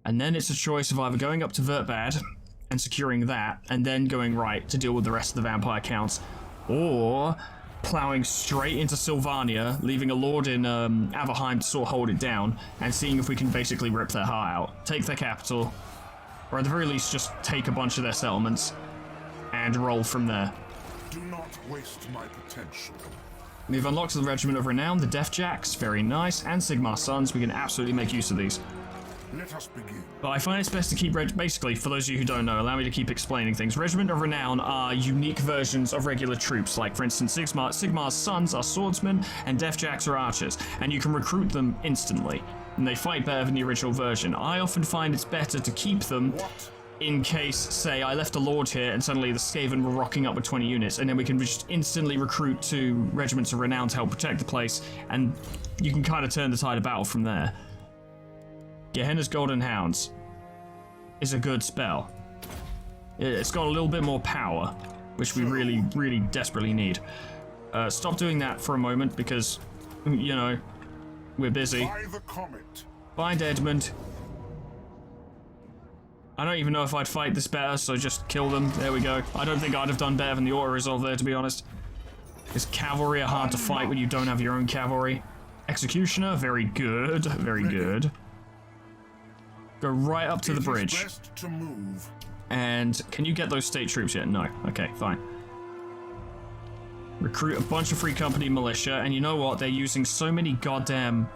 Speaker 2: and then it's a choice of either going up to Vertbad and securing that, and then going right to deal with the rest of the vampire counts, or plowing straight into Sylvania, leaving a lord in Averheim to sort of hold it down, and seeing if we can basically rip their heart out, take their capital, or at the very least just take a bunch of their settlements, and roll from there.
Speaker 5: Do not waste my potential.
Speaker 2: We've unlocked the Regiment of Renown, the Death Jacks, very nice, and Sigmar's Sons. We can absolutely make use of these.
Speaker 5: Let us begin.
Speaker 2: But I find it's best to keep, basically, for those of you who don't know, allow me to keep explaining things. Regiment of Renown are unique versions of regular troops, like, for instance, Sigmar's Sons are swordsmen, and Death Jacks are archers, and you can recruit them instantly, and they fight better than the original version. I often find it's better to keep them in case, say, I left a lord here and suddenly the Skaven were rocking up with 20 units, and then we can just instantly recruit 2 regiments of renown to help protect the place, and you can kind of turn the tide of battle from there. Gehenna's Golden Hounds is a good spell. It's got a little bit more power, which we really, really desperately need. Stop doing that for a moment because, you know, we're busy.
Speaker 5: By the comet.
Speaker 2: Bind Edmund. I don't even know if I'd fight this better, so just kill them. There we go. I don't think I'd have done better than the auto-resolve there, to be honest. Because cavalry are hard to fight when you don't have your own cavalry. Executioner, very good. Very good. Go right up to the bridge.
Speaker 5: Best to move.
Speaker 2: And can you get those state troops yet? No. Okay, fine. Recruit a bunch of Free Company militia, and you know what? They're using so many goddamn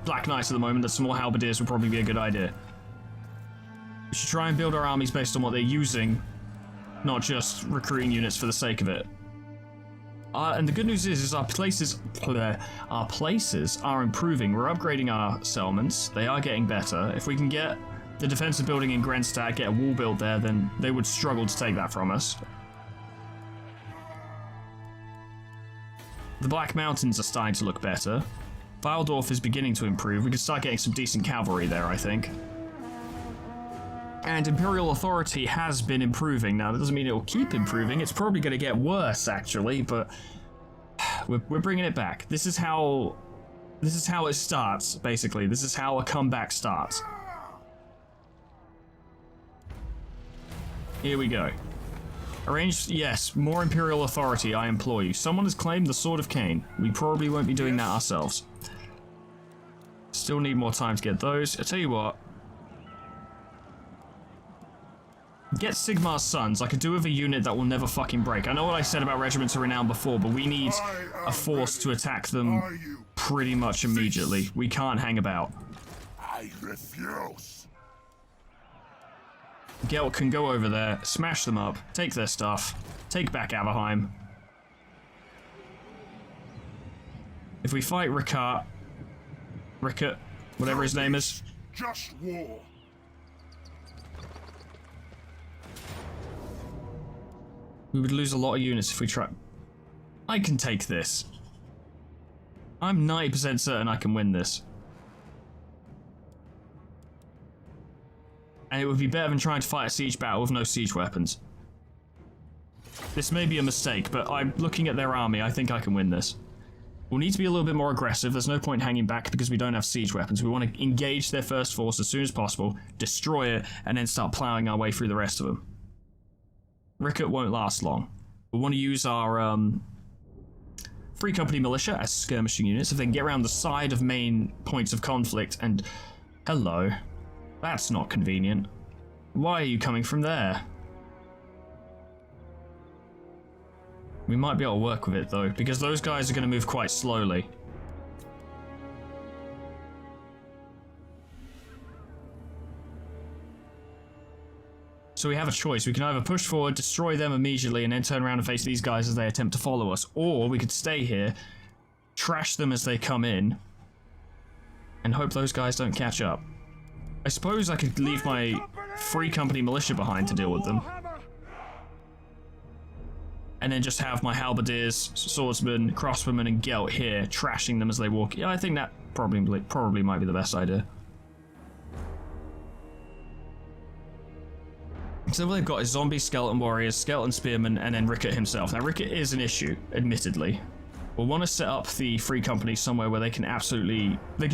Speaker 2: Black Knights at the moment that some more halberdiers would probably be a good idea. We should try and build our armies based on what they're using, not just recruiting units for the sake of it. And the good news is our places are improving. We're upgrading our settlements. They are getting better. If we can get the defensive building in Grenstad, get a wall built there, then they would struggle to take that from us. The Black Mountains are starting to look better. Valdorf is beginning to improve. We can start getting some decent cavalry there, I think. And Imperial Authority has been improving. Now, that doesn't mean it will keep improving. It's probably going to get worse, actually, but we're bringing it back. This is how it starts, basically. This is how a comeback starts. Here we go. Arrange, yes, more Imperial authority, I implore you. Someone has claimed the Sword of Cain. We probably won't be doing that ourselves. Still need more time to get those. I'll tell you what. Get Sigmar's Sons. I could do with a unit that will never fucking break. I know what I said about Regiments of Renown before, but we need a force to attack them pretty much immediately. We can't hang about.
Speaker 5: I refuse.
Speaker 2: Gelt can go over there, smash them up, take their stuff, take back Averheim. If we fight Rickert, whatever his name is.
Speaker 5: Just war.
Speaker 2: We would lose a lot of units if we try. I can take this. I'm 90% certain I can win this. And it would be better than trying to fight a siege battle with no siege weapons. This may be a mistake, but I'm looking at their army, I think I can win this. We'll need to be a little bit more aggressive. There's no point hanging back because we don't have siege weapons. We want to engage their first force as soon as possible, destroy it, and then start plowing our way through the rest of them. Rickert won't last long. We want to use our Free Company militia as skirmishing units. If they can get around the side of main points of conflict and... Hello. That's not convenient. Why are you coming from there? We might be able to work with it though, because those guys are going to move quite slowly. So we have a choice. We can either push forward, destroy them immediately, and then turn around and face these guys as they attempt to follow us. Or we could stay here, trash them as they come in, and hope those guys don't catch up. I suppose I could leave my Free Company militia behind to deal with them. And then just have my halberdiers, swordsmen, crossbowmen, and Gelt here, trashing them as they walk. Yeah, I think that probably might be the best idea. So what they've got is zombie skeleton warriors, skeleton spearmen, and then Rickert himself. Now Rickert is an issue, admittedly. We'll want to set up the Free Company somewhere where they can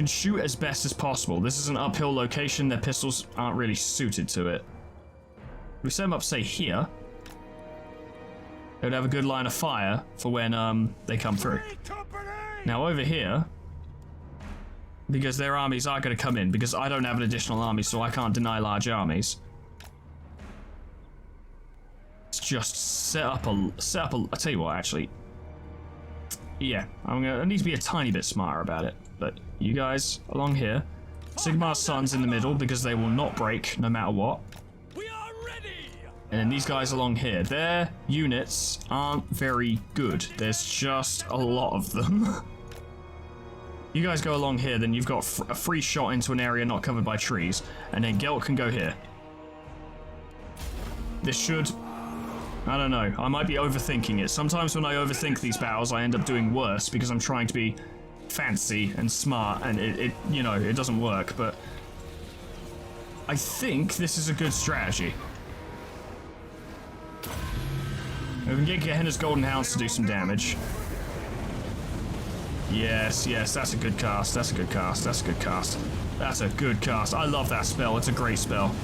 Speaker 2: shoot as best as possible. This is an uphill location, their pistols aren't really suited to it. We set them up, say, here. They would have a good line of fire for when they come through. Now over here, because their armies are going to come in, because I don't have an additional army, so I can't deny large armies. Just set up a. I'll tell you what, actually. Yeah, I need to be a tiny bit smarter about it. But you guys along here, Sigmar's Sons in the middle because they will not break no matter what.
Speaker 1: We are ready.
Speaker 2: And then these guys along here, their units aren't very good. There's just a lot of them. You guys go along here, then you've got a free shot into an area not covered by trees, and then Gelt can go here. This should. I don't know, I might be overthinking it. Sometimes when I overthink these battles, I end up doing worse because I'm trying to be fancy and smart, and it doesn't work, but I think this is a good strategy. We can get Gehenna's Golden Hounds to do some damage. Yes, that's a good cast, that's a good cast. That's a good cast. I love that spell, it's a great spell.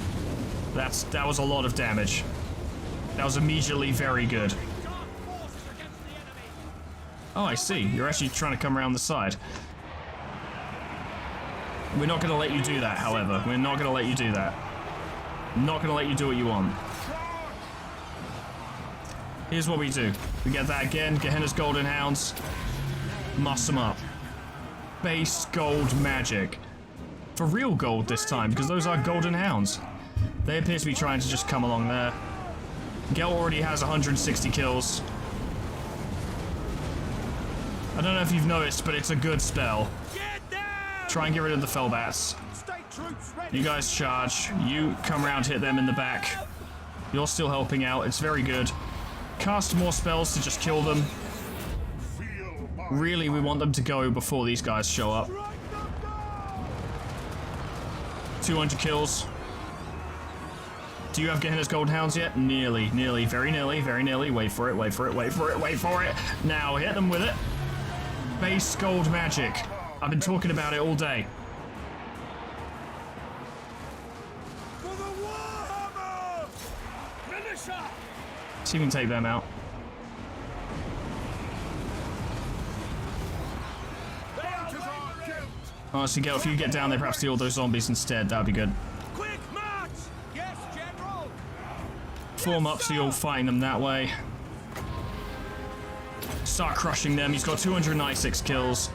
Speaker 2: That was a lot of damage. That was immediately very good. Oh, I see. You're actually trying to come around the side. We're not going to let you do that, however. We're not going to let you do that. Not going to let you do what you want. Here's what we do. We get that again. Gehenna's Golden Hounds. Muss them up. Base gold magic. For real gold this time, because those are Golden Hounds. They appear to be trying to just come along there. Gelt already has 160 kills. I don't know if you've noticed, but it's a good spell. Try and get rid of the Fellbats. You guys charge. You come around, hit them in the back. You're still helping out. It's very good. Cast more spells to just kill them. Really, we want them to go before these guys show up. 200 kills. Do you have Gehenna's Golden Hounds yet? Nearly, very nearly. Wait for it. Now hit them with it. Base gold magic. I've been talking about it all day.
Speaker 1: For the Warhammer! Militia!
Speaker 2: See if we can take them out. Honestly, Gelt, if you get down there, perhaps deal with those zombies instead, that'd be good.
Speaker 1: Quick march!
Speaker 3: Yes, General.
Speaker 2: Form up so you're fighting them that way. Start crushing them. He's got 296 kills.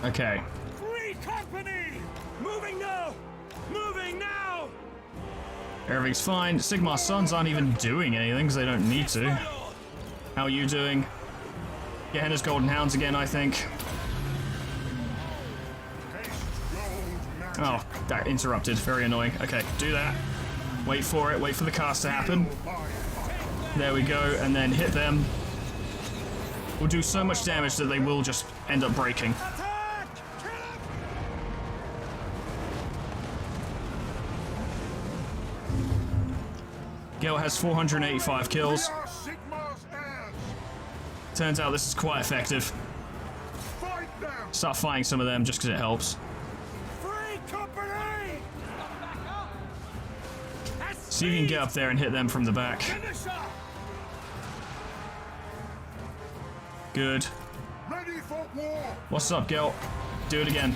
Speaker 2: Okay.
Speaker 1: Free company! Moving now! Moving now!
Speaker 2: Everything's fine. Sigmar's sons aren't even doing anything because they don't need to. How are you doing? Gehenna's Golden Hounds again, I think. Oh, that interrupted. Very annoying. Okay, do that. Wait for it. Wait for the cast to happen. There we go. And then hit them. We'll do so much damage that they will just end up breaking.
Speaker 1: Attack! Kill him!
Speaker 2: Gelt has 485 kills.
Speaker 5: We are Sigmar's heirs.
Speaker 2: Turns out this is quite effective.
Speaker 5: Fight them.
Speaker 2: Start fighting some of them just because it helps.
Speaker 1: Free company!
Speaker 2: See if you can get up there and hit them from the back.
Speaker 1: Finish up!
Speaker 2: Good.
Speaker 5: Ready for war.
Speaker 2: What's up, Gelt? Do it again.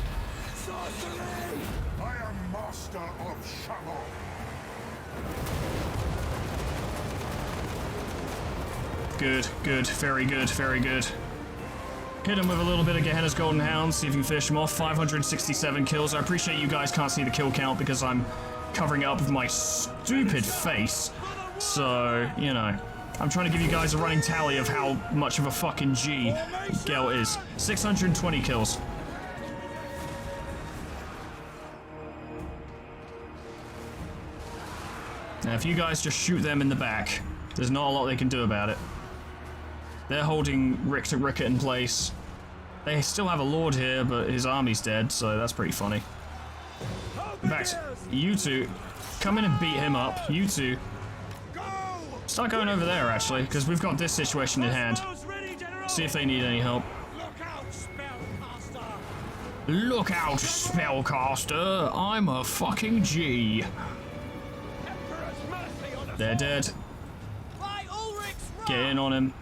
Speaker 1: Sorcery!
Speaker 5: I am master of Shalom.
Speaker 2: Good, good, very good, very good. Hit him with a little bit of Gehenna's Golden Hounds, see if you can finish him off. 567 kills. I appreciate you guys can't see the kill count because I'm covering it up with my stupid face. So, you know, I'm trying to give you guys a running tally of how much of a fucking G Gelt is. 620 kills. Now, if you guys just shoot them in the back, there's not a lot they can do about it. They're holding Ricket in place. They still have a lord here, but his army's dead, so that's pretty funny. In fact, you two, come in and beat him up. You two, start going over there, actually, because we've got this situation in hand. See if they need any help. Look out, spellcaster! I'm a fucking G. They're dead. Get in on him.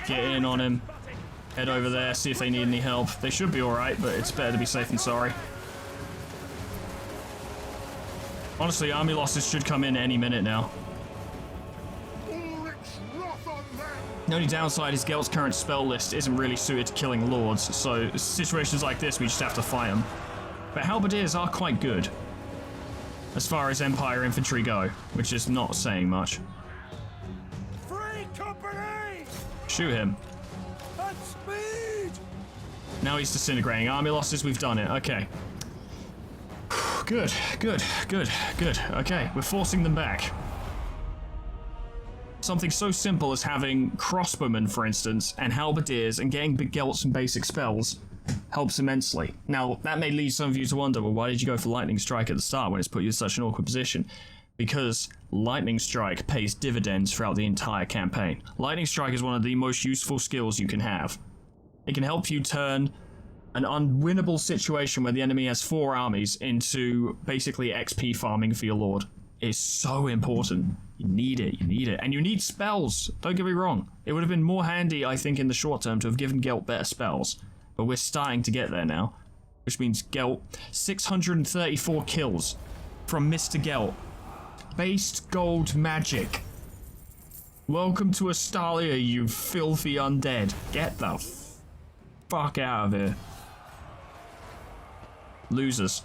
Speaker 2: Get in on him. Head over there, see if they need any help. They should be alright, but it's better to be safe than sorry. Honestly, army losses should come in any minute now. The only downside is Gelt's current spell list isn't really suited to killing lords, so situations like this we just have to fight them. But halberdiers are quite good, as far as Empire infantry go, which is not saying much.
Speaker 1: Free company!
Speaker 2: Shoot him.
Speaker 1: At speed!
Speaker 2: Now he's disintegrating. Army losses, we've done it. Okay. Good, good, good, good. Okay, we're forcing them back. Something so simple as having crossbowmen, for instance, and halberdiers and getting big Gelts and basic spells helps immensely. Now, that may lead some of you to wonder, well, why did you go for Lightning Strike at the start when it's put you in such an awkward position? Because Lightning Strike pays dividends throughout the entire campaign. Lightning Strike is one of the most useful skills you can have. It can help you turn an unwinnable situation where the enemy has 4 armies into basically XP farming for your lord. It's so important. You need it, you need it. And you need spells, don't get me wrong. It would have been more handy, I think, in the short term to have given Gelt better spells. But we're starting to get there now. Which means Gelt, 634 kills from Mr. Gelt. Based gold magic. Welcome to Astalia, you filthy undead. Get the fuck out of here. Losers.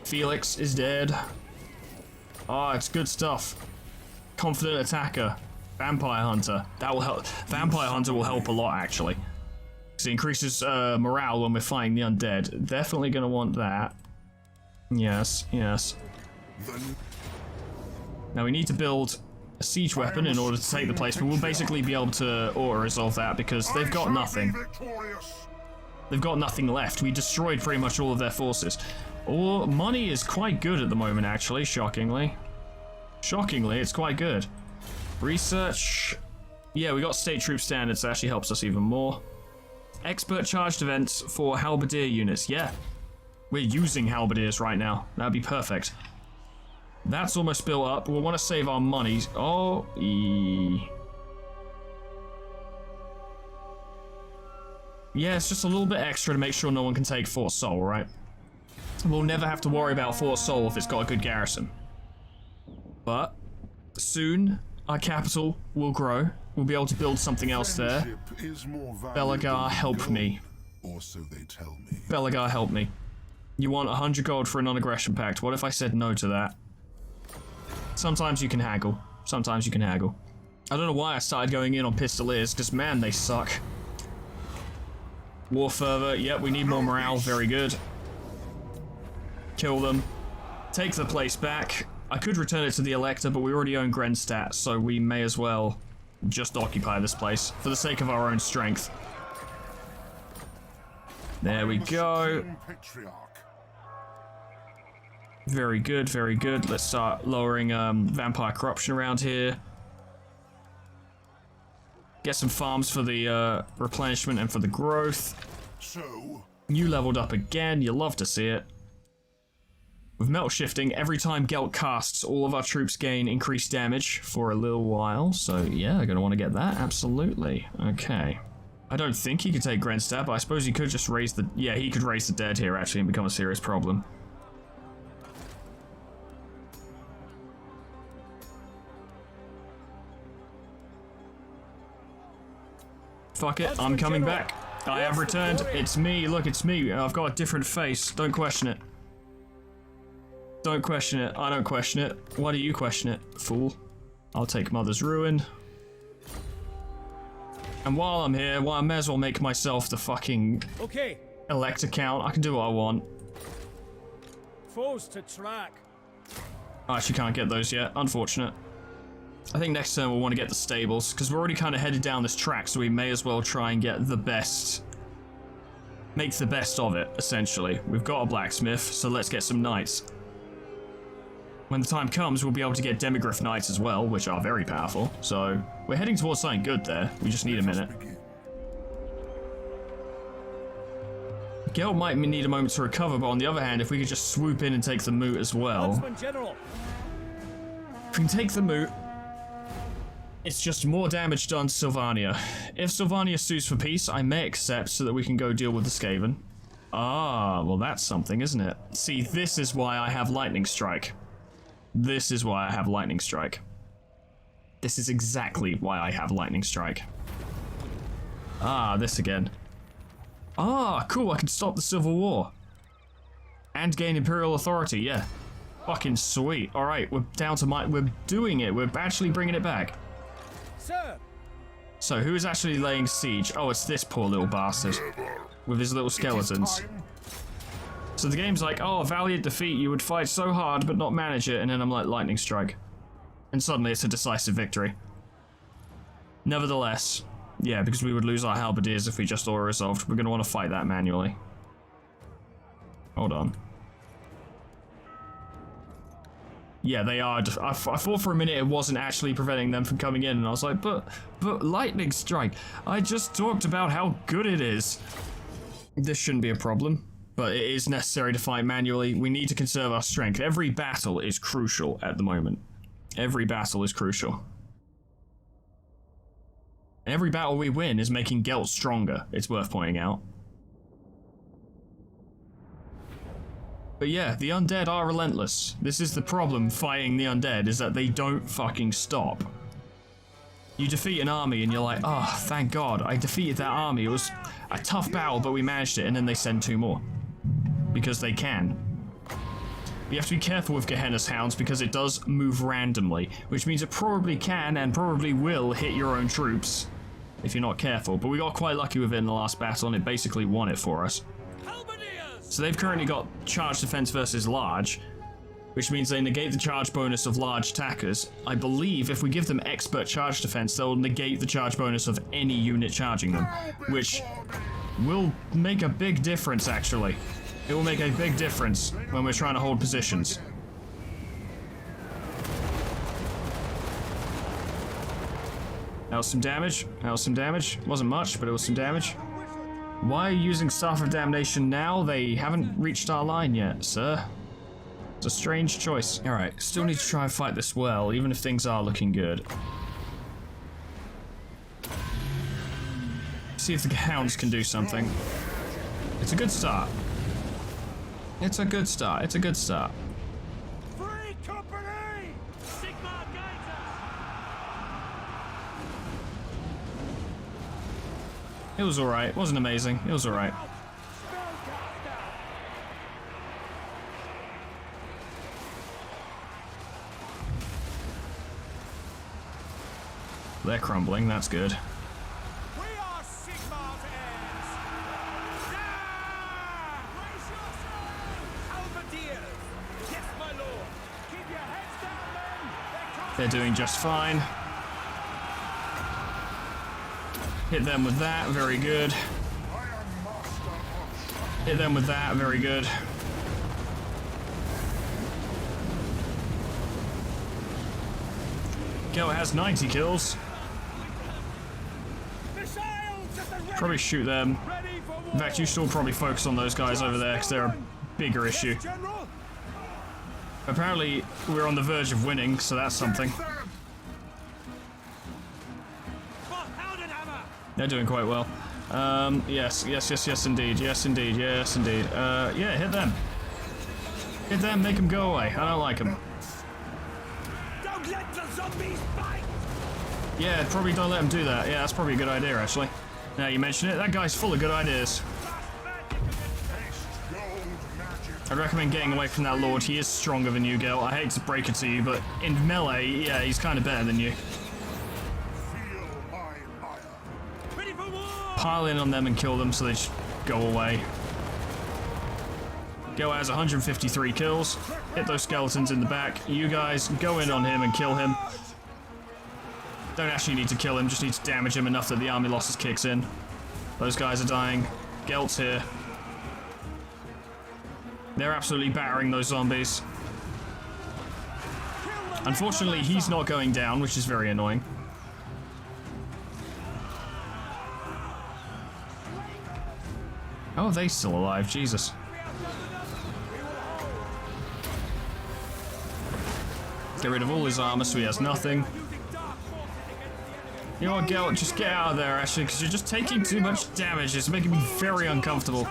Speaker 2: Felix is dead. Oh, it's good stuff. Confident attacker. Vampire hunter. That will help. Vampire hunter will help a lot, actually. Because it increases morale when we're fighting the undead. Definitely going to want that. Yes, yes. Now we need to build a siege weapon in order to take the place, but we'll basically be able to auto-resolve that because they've got nothing. They've got nothing left. We destroyed pretty much all of their forces. Or money is quite good at the moment, actually, shockingly. Shockingly, it's quite good. Research. Yeah, we got state troop standards, that actually helps us even more. Expert charged events for halberdier units. Yeah. We're using halberdiers right now. That'd be perfect. That's almost built up. We'll want to save our money. Oh, yeah, it's just a little bit extra to make sure no one can take Fort Sol, right? We'll never have to worry about Fort Sol if it's got a good garrison. But soon, our capital will grow. We'll be able to build something else there. Belagar, help me.
Speaker 5: Or so they tell me.
Speaker 2: Belagar, help me. You want 100 gold for a non-aggression pact. What if I said no to that? Sometimes you can haggle. Sometimes you can haggle. I don't know why I started going in on Pistoliers, because man, they suck. War fervor. Yep, we need more morale. Very good. Kill them. Take the place back. I could return it to the Elector, but we already own Grenstadt, so we may as well just occupy this place for the sake of our own strength. There we go. Very good, very good. Let's start lowering vampire corruption around here. Get some farms for the replenishment and for the growth.
Speaker 5: So
Speaker 2: You leveled up again, you love to see it. With metal shifting, every time Gelt casts, all of our troops gain increased damage for a little while. So yeah, I'm gonna want to get that, absolutely. Okay. I don't think he could take Grenstadt, but I suppose he could just raise the... Yeah, he could raise the dead here actually and become a serious problem. Fuck it, I'm coming back. I have returned. It's me, look, it's me. I've got a different face. Don't question it. Don't question it. I don't question it. Why do you question it, fool? I'll take Mother's Ruin. And while I'm here, well, I may as well make myself the fucking elect account. I can do what I want.
Speaker 1: Foes to track.
Speaker 2: I actually can't get those yet. Unfortunate. I think next turn we'll want to get the stables, because we're already kind of headed down this track, so we may as well try and get the best... Make the best of it, essentially. We've got a blacksmith, so let's get some knights. When the time comes, we'll be able to get demigryph knights as well, which are very powerful, so... We're heading towards something good there. We just need a minute. Gelt might need a moment to recover, but on the other hand, if we could just swoop in and take the moot as well... If we can take the moot... It's just more damage done to Sylvania. If Sylvania sues for peace, I may accept so that we can go deal with the Skaven. Ah, well that's something, isn't it? See, this is why I have Lightning Strike. This is why I have Lightning Strike. This is exactly why I have Lightning Strike. Ah, this again. Ah, cool, I can stop the Civil War. And gain Imperial Authority, yeah. Fucking sweet. Alright, we're down to we're doing it. We're actually bringing it back.
Speaker 1: Sir.
Speaker 2: So, who is actually laying siege? Oh, it's this poor little bastard. With his little skeletons. So the game's like, oh, a valiant defeat, you would fight so hard but not manage it, and then I'm like, Lightning Strike. And suddenly it's a decisive victory. Nevertheless, yeah, because we would lose our halberdiers if we just auto-resolved, we're going to want to fight that manually. Hold on. Yeah, they are. I thought for a minute it wasn't actually preventing them from coming in, and I was like, but Lightning Strike, I just talked about how good it is. This shouldn't be a problem, but it is necessary to fight manually. We need to conserve our strength. Every battle is crucial at the moment. Every battle is crucial. Every battle we win is making Gelt stronger, it's worth pointing out. But yeah, the undead are relentless. This is the problem fighting the undead, is that they don't fucking stop. You defeat an army and you're like, oh, thank God, I defeated that army. It was a tough battle, but we managed it, and then they send 2 more. Because they can. You have to be careful with Gehenna's Hounds because it does move randomly, which means it probably can and probably will hit your own troops if you're not careful. But we got quite lucky with it in the last battle, and it basically won it for us. So they've currently got charge defense versus large, which means they negate the charge bonus of large attackers. I believe if we give them expert charge defense, they'll negate the charge bonus of any unit charging them, which will make a big difference, actually. It will make a big difference when we're trying to hold positions. That was some damage. That was some damage. Wasn't much, but it was some damage. Why are you using Staff of Damnation now? They haven't reached our line yet, sir. It's a strange choice. Alright, still need to try and fight this well, even if things are looking good. See if the hounds can do something. It's a good start. It's a good start. It's a good start.
Speaker 1: Free company! Sigma guides
Speaker 2: It was alright. It wasn't amazing. It was alright. They're crumbling. That's good.
Speaker 1: We are Sigma's heirs! Brace yourselves! Halberdiers! Yes, my lord! Keep your heads down, men!
Speaker 2: They're doing just fine. Hit them with that. Very good. Hit them with that. Very good. Gelt has 90 kills. Probably shoot them. In fact, you should all probably focus on those guys over there because they're a bigger issue. Apparently, we're on the verge of winning, so that's something. They're doing quite well. Yes, indeed. Yes, indeed. Yeah, hit them. Hit them, make them go away. I don't like them.
Speaker 1: Don't let the zombies bite!
Speaker 2: Yeah, probably don't let them do that. Yeah, that's probably a good idea, actually. Now you mention it, that guy's full of good ideas. I'd recommend getting away from that lord. He is stronger than you, Gelt. I hate to break it to you, but in melee, yeah, he's kind of better than you. Pile in on them and kill them so they just go away. Gelt has 153 kills. Hit those skeletons in the back. You guys go in on him and kill him. Don't actually need to kill him, just need to damage him enough that the army losses kicks in. Those guys are dying. Gelt's here. They're absolutely battering those zombies. Unfortunately, he's not going down, which is very annoying. Oh, they're still alive, Jesus. Get rid of all his armor so he has nothing. You know what, Gelt, just get out of there, actually, because you're just taking too much damage. It's making me very uncomfortable.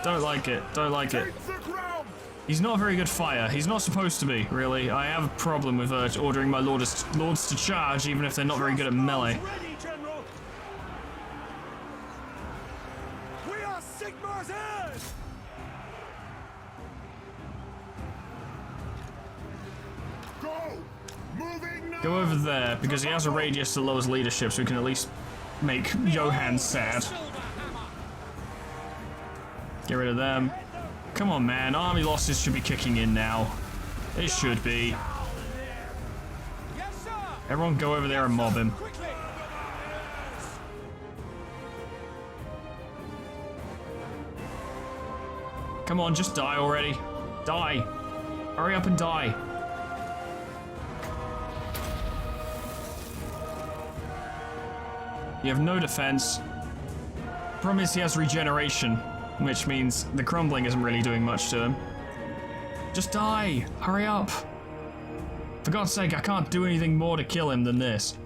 Speaker 2: Don't like it. Don't like it. He's not a very good fighter. He's not supposed to be, really. I have a problem with ordering my lords to charge, even if they're not very good at melee.
Speaker 1: We are Sigma's heirs!
Speaker 2: Go over there, because he has a radius that lowers leadership, so we can at least make Johan sad. Get rid of them. Come on, man. Army losses should be kicking in now. It should be. Everyone go over there and mob him. Come on, just die already. Die. Hurry up and die. You have no defense. Problem is he has regeneration, which means the crumbling isn't really doing much to him. Just die! Hurry up! For God's sake, I can't do anything more to kill him than this.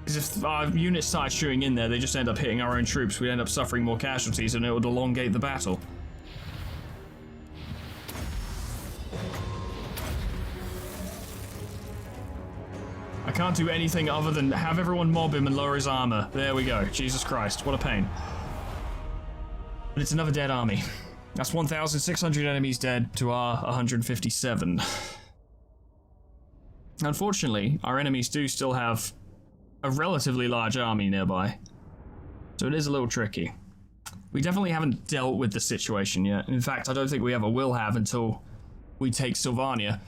Speaker 2: Because if our units start shooting in there, they just end up hitting our own troops. We end up suffering more casualties and it would elongate the battle. I can't do anything other than have everyone mob him and lower his armor. There we go. Jesus Christ, what a pain. But it's another dead army. That's 1,600 enemies dead to our 157. Unfortunately, our enemies do still have a relatively large army nearby. So it is a little tricky. We definitely haven't dealt with the situation yet. In fact, I don't think we ever will have until we take Sylvania.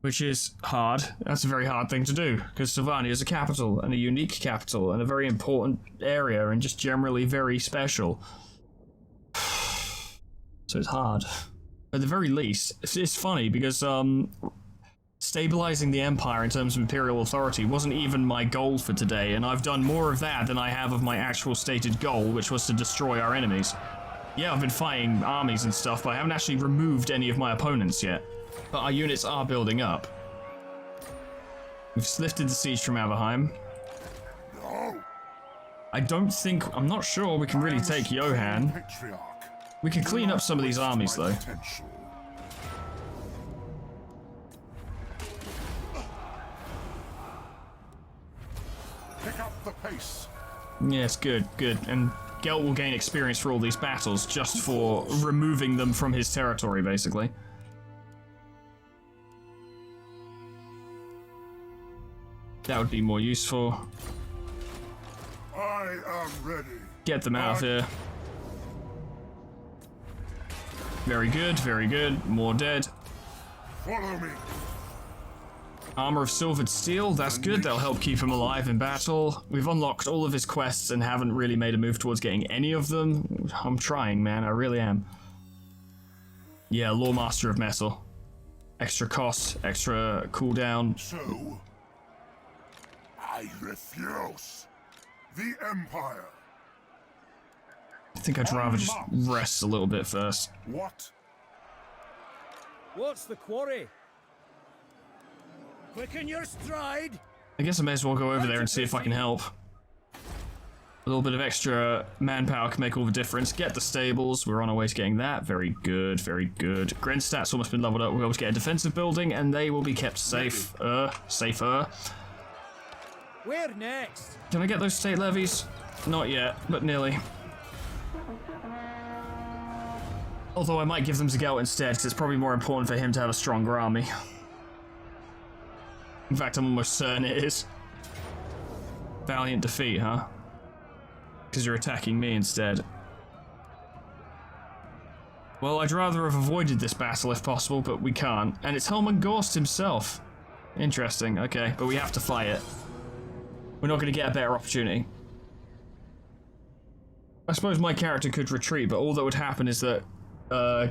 Speaker 2: Which is hard. That's a very hard thing to do, because Sylvania is a capital, and a unique capital, and a very important area, and just generally very special. So it's hard. At the very least, it's funny, because stabilizing the Empire in terms of Imperial authority wasn't even my goal for today, and I've done more of that than I have of my actual stated goal, which was to destroy our enemies. Yeah, I've been fighting armies and stuff, but I haven't actually removed any of my opponents yet. But our units are building up. We've lifted the siege from Averheim.
Speaker 5: No.
Speaker 2: I'm not sure we can really take Johann.
Speaker 5: Patriarch.
Speaker 2: We can clean up some of these armies though.
Speaker 5: Potential. Pick up the pace.
Speaker 2: Yes, good. And Gelt will gain experience for all these battles just for removing them from his territory, basically. That would be more useful.
Speaker 5: I am ready.
Speaker 2: Get them out of here. Very good. More dead.
Speaker 5: Follow me.
Speaker 2: Armor of silvered steel, that's good. That'll help keep him alive in battle. We've unlocked all of his quests and haven't really made a move towards getting any of them. I'm trying, man. I really am. Yeah, Lawmaster of Metal. Extra cost, extra cooldown.
Speaker 5: So, I refuse. The Empire.
Speaker 2: I think I'd rather just rest a little bit first.
Speaker 5: What?
Speaker 1: What's the quarry? Quicken your stride.
Speaker 2: I guess I may as well go over there and see if I can help. A little bit of extra manpower can make all the difference. Get the stables. We're on our way to getting that. Very good. Grenstat's almost been leveled up. We'll be able to get a defensive building, and they will be kept safe. Safer.
Speaker 1: Where next?
Speaker 2: Can I get those state levies? Not yet, but nearly. Although I might give them to Gelt instead, because it's probably more important for him to have a stronger army. In fact, I'm almost certain it is. Valiant defeat, huh? Because you're attacking me instead. Well, I'd rather have avoided this battle if possible, but we can't. And it's Helman Gorst himself. Interesting, okay, but we have to fight it. We're not going to get a better opportunity. I suppose my character could retreat, but all that would happen is that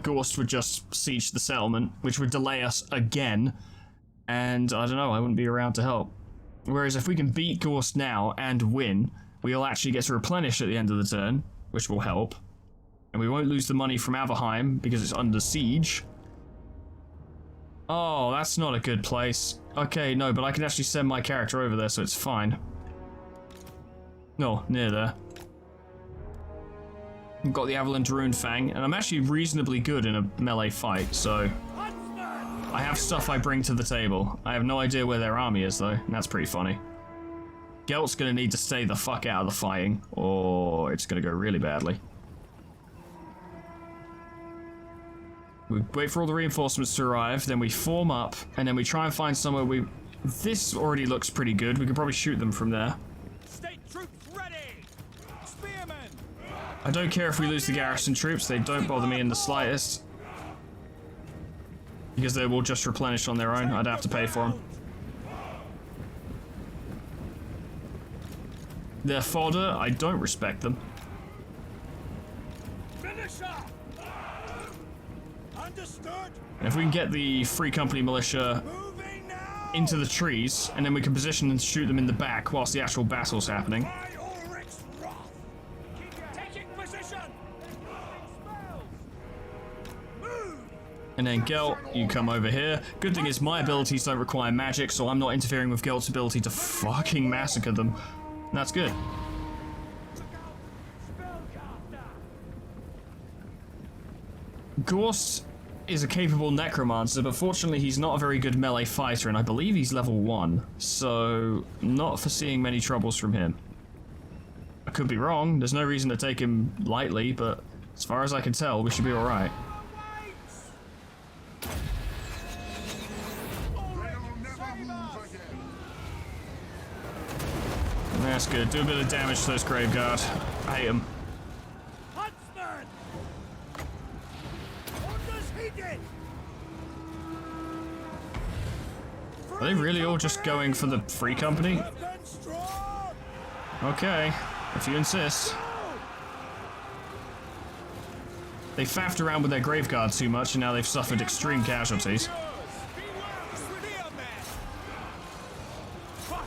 Speaker 2: Gorst would just siege the settlement, which would delay us again. And I don't know, I wouldn't be around to help. Whereas if we can beat Gorst now and win, we'll actually get to replenish at the end of the turn, which will help. And we won't lose the money from Averheim because it's under siege. Oh, that's not a good place. Okay, no, but I can actually send my character over there, so it's fine. No, near there. I've got the Avalanche Rune Fang, and I'm actually reasonably good in a melee fight, so I have stuff I bring to the table. I have no idea where their army is, though, and that's pretty funny. Gelt's gonna need to stay the fuck out of the fighting, or it's gonna go really badly. We wait for all the reinforcements to arrive, then we form up, and then we try and find somewhere we... This already looks pretty good. We could probably shoot them from there.
Speaker 1: State troops ready. Spearmen.
Speaker 2: I don't care if we lose the garrison troops. They don't bother me in the slightest. Because they will just replenish on their own. I'd have to pay for them. They're fodder. I don't respect them.
Speaker 1: Militia. Understood.
Speaker 2: And if we can get the Free Company militia
Speaker 1: Moving now.
Speaker 2: into the trees, and then we can position and shoot them in the back whilst the actual battle's happening.
Speaker 1: By Ulrich's wrath. Taking position. Move.
Speaker 2: And then Gelt, you come over here. Good thing is my abilities don't require magic, so I'm not interfering with Gelt's ability to fucking massacre them. And that's good. Gorst is a capable necromancer, but fortunately he's not a very good melee fighter, and I believe he's level 1, so not foreseeing many troubles from him. I could be wrong, there's no reason to take him lightly, but as far as I can tell, we should be alright. That's good, do a bit of damage to those Graveguard. I hate them.
Speaker 1: Huntsman. Orders heeded.
Speaker 2: Are they really all just going for the Free Company?
Speaker 1: Strong.
Speaker 2: Okay, if you insist. They faffed around with their Graveguard too much, and now they've suffered extreme casualties.
Speaker 1: Beware, Swidiaman.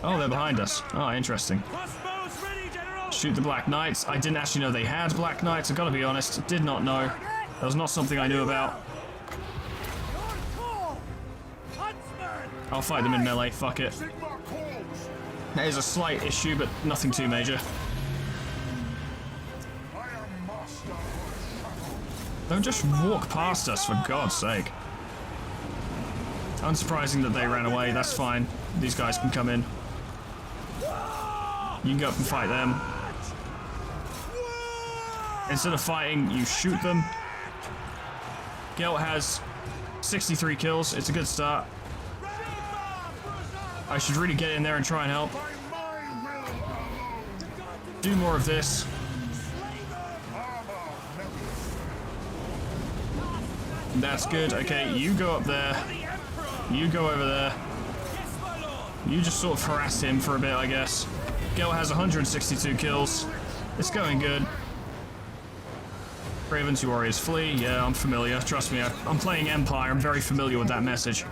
Speaker 2: Oh, they're behind us. Oh, interesting.
Speaker 1: Crossbows ready, General!
Speaker 2: Shoot the Black Knights. I didn't actually know they had Black Knights. I gotta be honest. Did not know. That was not something I knew about.
Speaker 1: Your call! Huntsman!
Speaker 2: I'll fight them in melee. Fuck it.
Speaker 5: Sigma calls.
Speaker 2: That is a slight issue, but nothing too major.
Speaker 5: I am master of shadow.
Speaker 2: Don't just walk past us, for God's sake. Unsurprising that they ran away. That's fine. These guys can come in. You can go up and fight them. Instead of fighting, you shoot them. Gelt has 63 kills. It's a good start. I should really get in there and try and help.
Speaker 5: By my will alone.
Speaker 2: Do more of this.
Speaker 5: Armor never.
Speaker 2: That's good. Okay, you go up there. You go over there.
Speaker 1: Yes, my lord!
Speaker 2: You just sort of harass him for a bit, I guess. Gelt has 162 kills. It's going good. Ravens, you warriors flee. Yeah, I'm familiar. Trust me, I'm playing Empire. I'm very familiar with that message.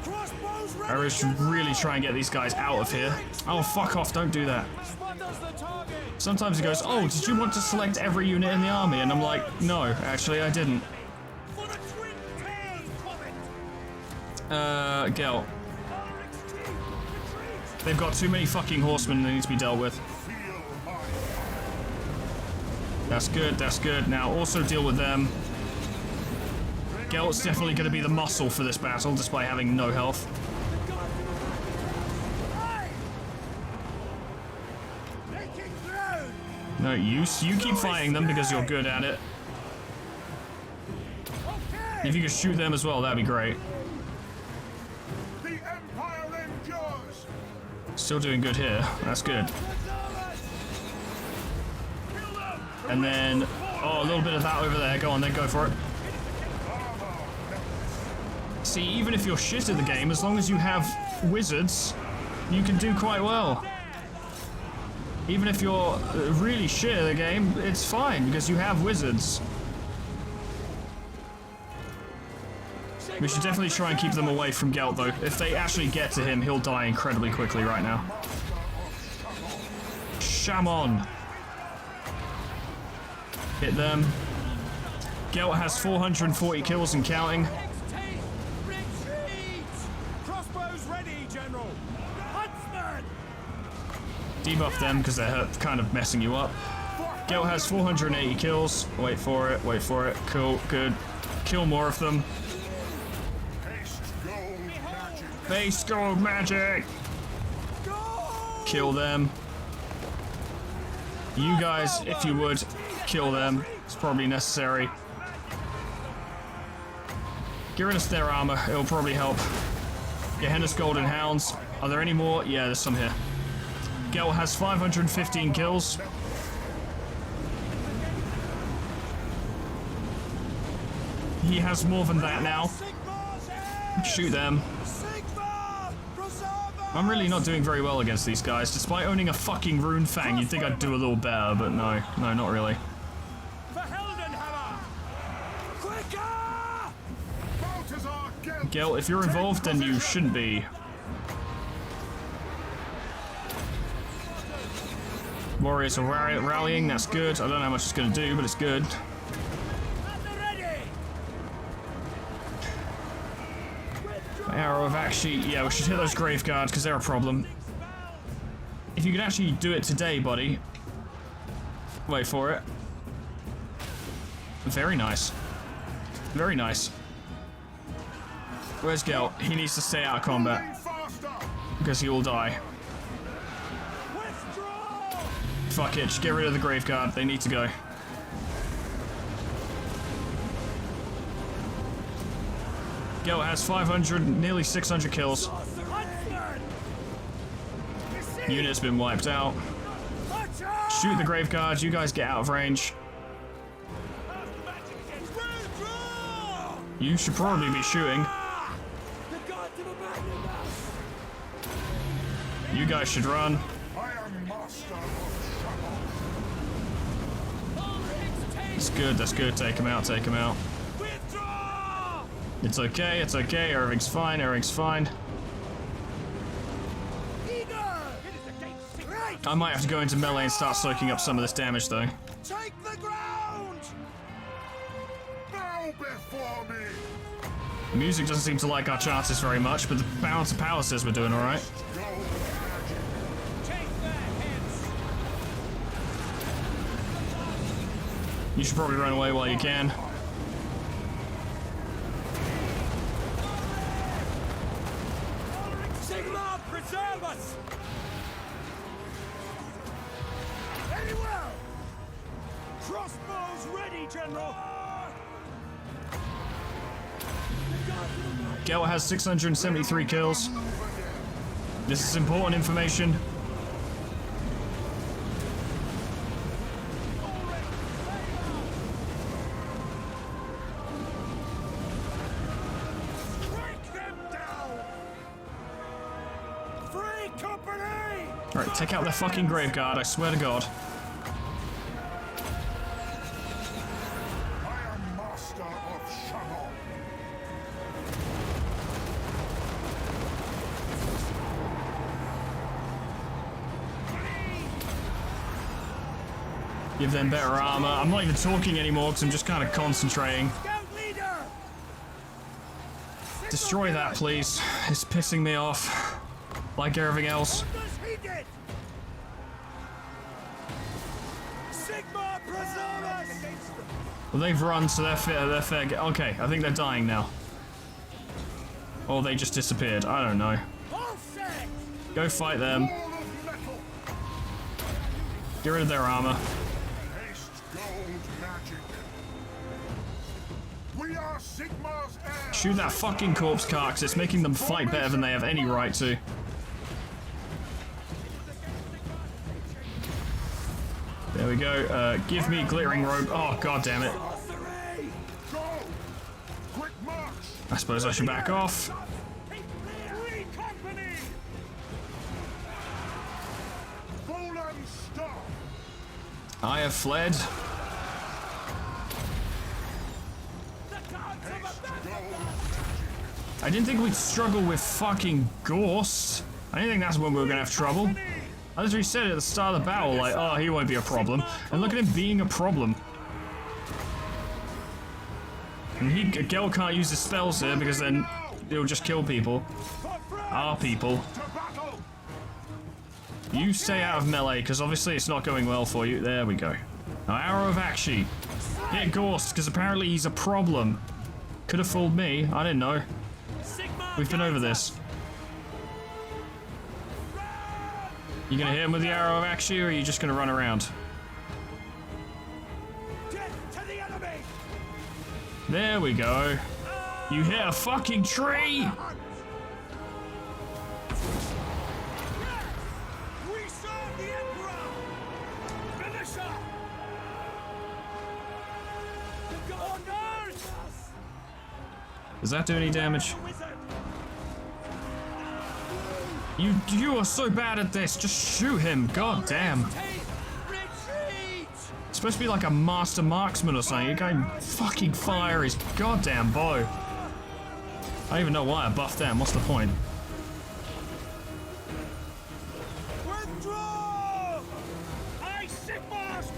Speaker 1: Crossbows ready!
Speaker 2: I should really try and get these guys out of here. Oh, fuck off. Don't do that.
Speaker 1: Spotter's the target!
Speaker 2: Sometimes he goes, oh, did you want to select every unit in the army? And I'm like, no, actually, I didn't.
Speaker 1: For the twin tails, Comet!
Speaker 2: Gelt.
Speaker 1: RXT, retreat!
Speaker 2: They've got too many fucking horsemen that need to be dealt with. That's good, that's good. Now, also deal with them. Gelt's definitely going to be the muscle for this battle, despite having no health.
Speaker 1: Making ground!
Speaker 2: No, you keep fighting them because you're good at it.
Speaker 1: Okay!
Speaker 2: If you could shoot them as well, that'd be great.
Speaker 5: The Empire endures.
Speaker 2: Still doing good here. That's good. And then, oh, a little bit of that over there. Go on then, go for it. See, even if you're shit at the game, as long as you have wizards, you can do quite well. Even if you're really shit at the game, it's fine, because you have wizards. We should definitely try and keep them away from Gelt, though. If they actually get to him, he'll die incredibly quickly right now. Shamon. Hit them. Gelt has 440 kills and counting.
Speaker 1: Retreat! Crossbows ready, General! Huntsman!
Speaker 2: Debuff them because they're kind of messing you up. Gelt has 480 kills. Wait for it, wait for it. Cool, good. Kill more of them.
Speaker 5: Haste gold magic.
Speaker 2: Base gold magic! Kill them. You guys, if you would, kill them. It's probably necessary. Get rid of their armor, it'll probably help. Gehenna's Golden Hounds. Are there any more? Yeah, there's some here. Gelt has 515 kills. He has more than that now. Shoot them. I'm really not doing very well against these guys. Despite owning a fucking Rune Fang, you'd think I'd do a little better, but no, not really.
Speaker 1: For Heldenhammer! Quicker!
Speaker 5: Balthazar Gelt.
Speaker 2: Gelt, if you're involved, then you shouldn't be. Warriors are rallying, that's good. I don't know how much it's going to do, but it's good.
Speaker 1: Ready!
Speaker 2: Arrow of actually, yeah, we should hit those grave guards because they're a problem. If you could actually do it today, buddy. Wait for it. Very nice. Very nice. Where's Gelt? He needs to stay out of combat
Speaker 5: Faster.
Speaker 2: because he will die.
Speaker 1: Withdraw!
Speaker 2: Fuck it, just get rid of the grave guard. They need to go. Gelt has 500, nearly 600 kills.
Speaker 1: Huntsman!
Speaker 2: Unit's been wiped out. Shoot the grave guards. You guys get out of range.
Speaker 1: Withdraw!
Speaker 2: You should probably be shooting.
Speaker 1: The gods of a magnum!
Speaker 2: You guys should run.
Speaker 5: I am master of shadow.
Speaker 2: That's good, that's good. Take him out, take him out.
Speaker 1: Withdraw!
Speaker 2: It's okay, it's okay. Everything's fine, everything's fine. I might have to go into melee and start soaking up some of this damage, though.
Speaker 1: Take the ground!
Speaker 5: Bow before me!
Speaker 2: The music doesn't seem to like our chances very much, but the balance of power says we're doing alright.
Speaker 1: Take their heads!
Speaker 2: You should probably run away while you can.
Speaker 1: Sigma, preserve us! Very well! Crossbows ready, General!
Speaker 2: Gelt has 673 kills. This is important information.
Speaker 1: Break them down! Free company!
Speaker 2: Alright, take out their fucking graveguard, I swear to God.
Speaker 5: I am master of Shamon.
Speaker 2: Give them better armor. I'm not even talking anymore because I'm just kind of concentrating.
Speaker 1: Scout leader!
Speaker 2: Destroy that, please. It's pissing me off. Like everything else.
Speaker 1: Orders heeded! Sigma, preserve us!
Speaker 2: Well, they've run, so they're fair. Okay, I think they're dying now. Or they just disappeared. I don't know.
Speaker 1: All set!
Speaker 2: Go fight them.
Speaker 5: Wall of metal.
Speaker 2: Get rid of their armor.
Speaker 5: Haste gold magic. We are Sigma's heirs.
Speaker 2: Shoot that fucking corpse car, 'cause it's making them fight better than they have any right to. There we go. Give me glittering robe. Oh, god damn it.
Speaker 5: Go. Quick march.
Speaker 2: I suppose I should back off.
Speaker 1: Free company!
Speaker 5: Fallen star.
Speaker 2: I have fled.
Speaker 1: The gods of a
Speaker 2: I didn't think we'd struggle with fucking ghosts. I didn't think that's when we were gonna have trouble. I literally said it at the start of the battle, like, oh, he won't be a problem. And look at him being a problem. And Gelt can't use his spells here because then he'll just kill people. Our people.
Speaker 5: To battle.
Speaker 2: You stay out of melee, because obviously it's not going well for you. There we go. Now, Arrow of Akshi. Hit Ghost, because apparently he's a problem. Could have fooled me. I didn't know.
Speaker 1: Sigma!
Speaker 2: We've been over this. You gonna hit him with the Arrow of Akshi, or are you just gonna run around?
Speaker 1: Death to the enemy!
Speaker 2: There we go. You hit a fucking tree!
Speaker 1: We serve the Emperor! Militia! The Gondors!
Speaker 2: Does that do any damage?
Speaker 1: Wizard!
Speaker 2: You are so bad at this. Just shoot him. God damn.
Speaker 1: Retreat!
Speaker 2: It's supposed to be like a master marksman or something. You can fucking fire his goddamn bow. I don't even know why I buffed them. What's the point?
Speaker 1: Withdraw! I Sigma's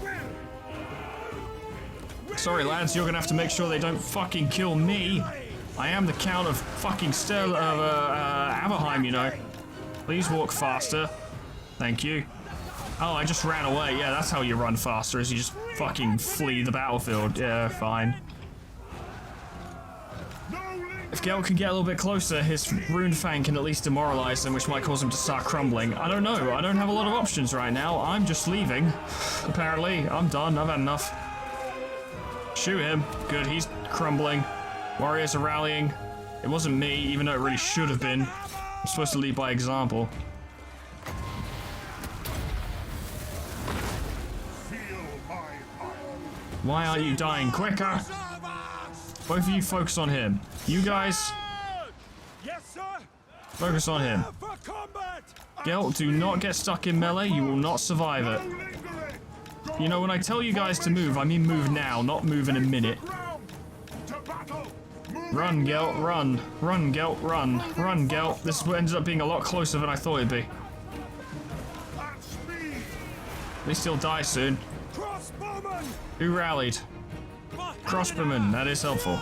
Speaker 1: will!
Speaker 2: Sorry, lads. You're gonna have to make sure they don't fucking kill me. I am the Count of fucking Aberheim, you know. Please walk faster. Thank you. Oh, I just ran away. Yeah, that's how you run faster, is you just fucking flee the battlefield. Yeah, fine. If Gelt can get a little bit closer, his Rune Fang can at least demoralize them, which might cause him to start crumbling. I don't know. I don't have a lot of options right now. I'm just leaving. Apparently. I'm done. I've had enough. Shoot him. Good, he's crumbling. Warriors are rallying. It wasn't me, even though it really should have been. I'm supposed to lead by example. Why aren't you dying quicker? Both of you focus on him. You guys,
Speaker 1: Yes, sir!
Speaker 2: focus on him.
Speaker 1: For combat!
Speaker 2: Gelt, do not get stuck in melee. You will not survive it. You know, when I tell you guys to move, I mean move now, not move in a minute. Run, Gelt, run. Run, Gelt, run. Run, Gelt. This ended up being a lot closer than I thought it'd be.
Speaker 5: At speed!
Speaker 2: At least he'll die soon.
Speaker 1: Crossbowman!
Speaker 2: Who rallied? Crossbowmen, that is helpful.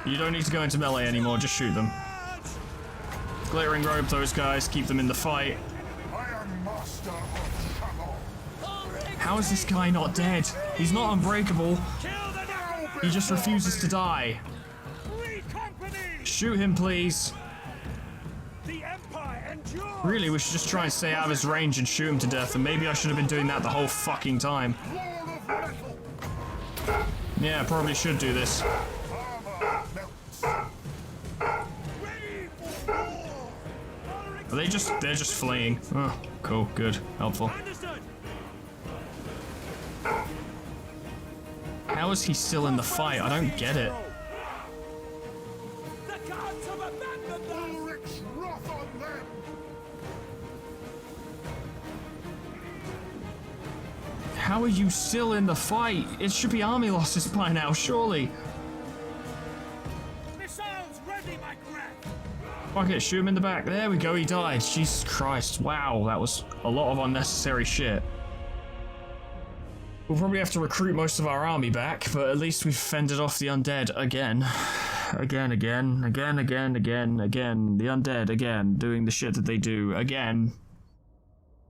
Speaker 2: You don't need to go into melee anymore, just shoot them. Glittering robe those guys, keep them in the fight.
Speaker 5: I am master of Shalom.
Speaker 2: How is this guy not dead? He's not unbreakable. He just refuses to die. Shoot him, please.
Speaker 1: The Empire endures!
Speaker 2: Really, we should just try and stay out of his range and shoot him to death, and maybe I should have been doing that the whole fucking time.
Speaker 5: Wall of metal.
Speaker 2: Yeah, probably should do this.
Speaker 5: Armor melts.
Speaker 1: Ready for war!
Speaker 2: Are they're just fleeing. Oh, cool, good, helpful.
Speaker 1: Understood!
Speaker 2: How is he still in the fight? I don't get it.
Speaker 1: The gods have abandoned us!
Speaker 5: Ulrich's wrath on them.
Speaker 2: How are you still in the fight? It should be army losses by now, surely.
Speaker 1: Missiles ready, my friend!
Speaker 2: Fuck it, shoot him in the back. There we go, he died. Jesus Christ, wow, that was a lot of unnecessary shit. We'll probably have to recruit most of our army back, but at least we've fended off the undead again. Again. The undead again, doing the shit that they do again.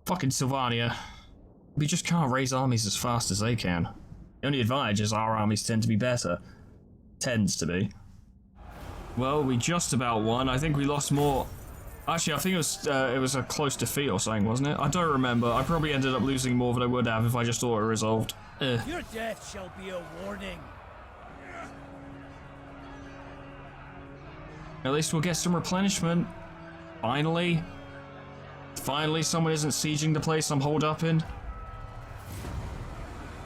Speaker 2: Fucking Sylvania. We just can't raise armies as fast as they can. The only advantage is our armies tend to be better. Tends to be. Well, we just about won. I think we lost more. Actually, I think it was a close defeat or something, wasn't it? I don't remember. I probably ended up losing more than I would have if I just auto-resolved.
Speaker 1: Your death shall be a warning.
Speaker 2: At least we'll get some replenishment. Finally. Finally, someone isn't sieging the place I'm holed up in.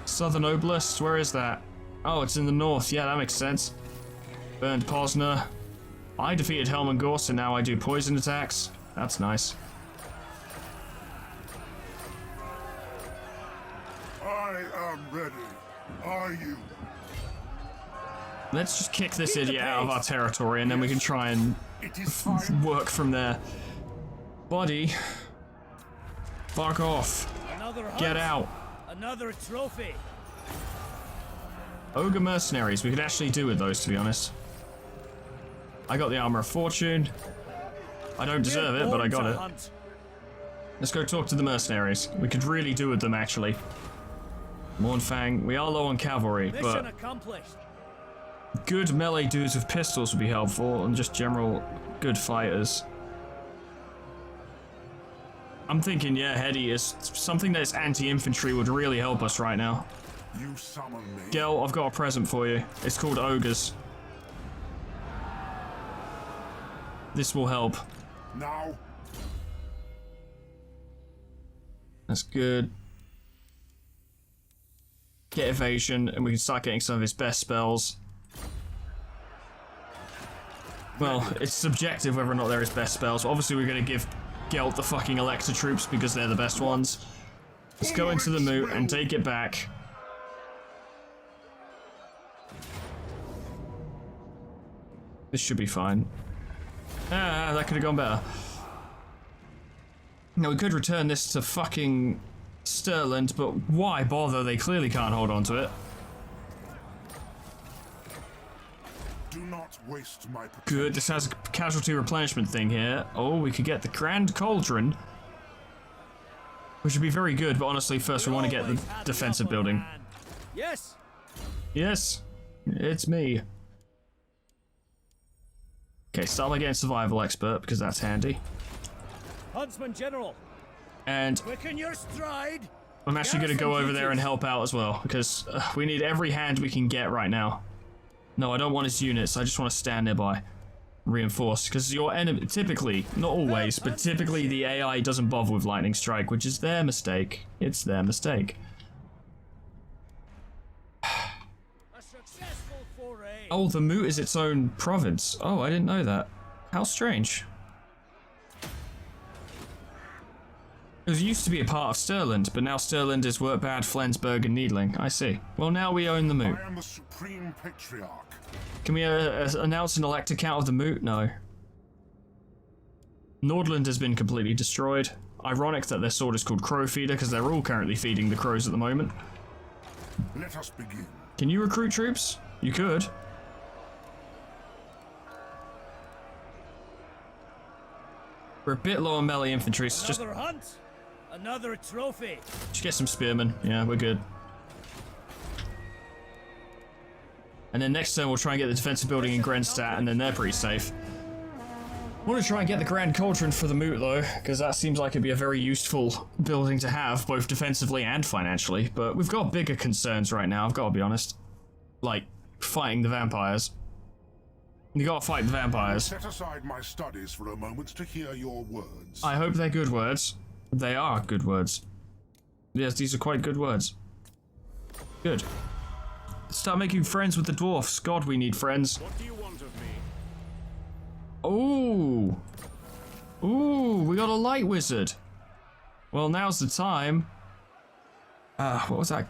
Speaker 2: Southern Oblast, where is that? Oh, it's in the north. Yeah, that makes sense. Burned Posner. I defeated Helm Gorse, and now I do poison attacks. That's nice.
Speaker 5: I am ready. Are you?
Speaker 2: Let's just kick this idiot out of our territory, and then we can try and
Speaker 5: It is time.
Speaker 2: work from there. Buddy. Fuck off.
Speaker 1: Another hunt,
Speaker 2: Get out.
Speaker 1: another trophy.
Speaker 2: Ogre mercenaries, we could actually do with those, to be honest. I got the Armor of Fortune. I don't deserve it, but I got it.
Speaker 1: Hunt.
Speaker 2: Let's go talk to the mercenaries. We could really do with them, actually. Mournfang, we are low on cavalry,
Speaker 1: Mission
Speaker 2: but
Speaker 1: accomplished.
Speaker 2: good melee dudes with pistols would be helpful, and just general good fighters. I'm thinking, yeah, Heady is something that's anti-infantry would really help us right now.
Speaker 5: You summon me.
Speaker 2: Gel, I've got a present for you. It's called Ogres. This will help.
Speaker 5: Now.
Speaker 2: That's good. Get evasion, and we can start getting some of his best spells. Well, it's subjective whether or not they're his best spells. Obviously, we're going to give Gelt the fucking Elector troops because they're the best ones. Let's go into the moot and take it back. This should be fine. Ah, that could have gone better. Now, we could return this to fucking Stirland, but why bother? They clearly can't hold on to it.
Speaker 5: Do not waste my protection.
Speaker 2: Good, this has a casualty replenishment thing here. Oh, we could get the Grand Cauldron, which would be very good, but honestly, first we want to get the defensive building.
Speaker 1: Yes.
Speaker 2: Yes, it's me. Okay, start by getting Survival Expert, because that's handy.
Speaker 1: Huntsman General,
Speaker 2: And
Speaker 1: quicken your stride.
Speaker 2: I'm actually going to go over there and help out as well, because we need every hand we can get right now. No, I don't want his units, I just want to stand nearby. Reinforce, because your enemy, typically, not always, but typically the AI doesn't bother with Lightning Strike, which is their mistake. It's their mistake.
Speaker 1: A successful foray.
Speaker 2: Oh, the Moot is its own province. Oh, I didn't know that. How strange. It was used to be a part of Stirland, but now Stirland is Wurtbad, Flensburg, and Needling. I see. Well, now we own the moot.
Speaker 5: I am the supreme patriarch.
Speaker 2: Can we announce an elect account of the moot? No. Nordland has been completely destroyed. Ironic that their sword is called Crow Feeder, because they're all currently feeding the crows at the moment.
Speaker 5: Let us begin.
Speaker 2: Can you recruit troops? You could. We're a bit low on melee infantry, so just
Speaker 1: hunt, another trophy.
Speaker 2: get some spearmen. Yeah, we're good. And then next turn we'll try and get the defensive building in Grenstadt, and then they're pretty safe. I want to try and get the Grand Cauldron for the moot though, because that seems like it'd be a very useful building to have, both defensively and financially, but we've got bigger concerns right now, I've got to be honest. Like, fighting the vampires. You gotta fight the vampires.
Speaker 5: Set aside my studies for a moment to hear your words.
Speaker 2: I hope they're good words. They are good words. Yes, these are quite good words. Good. Start making friends with the dwarfs. God, we need friends.
Speaker 3: What do you want of me?
Speaker 2: Ooh. Ooh, we got a light wizard. Well, now's the time. What was that?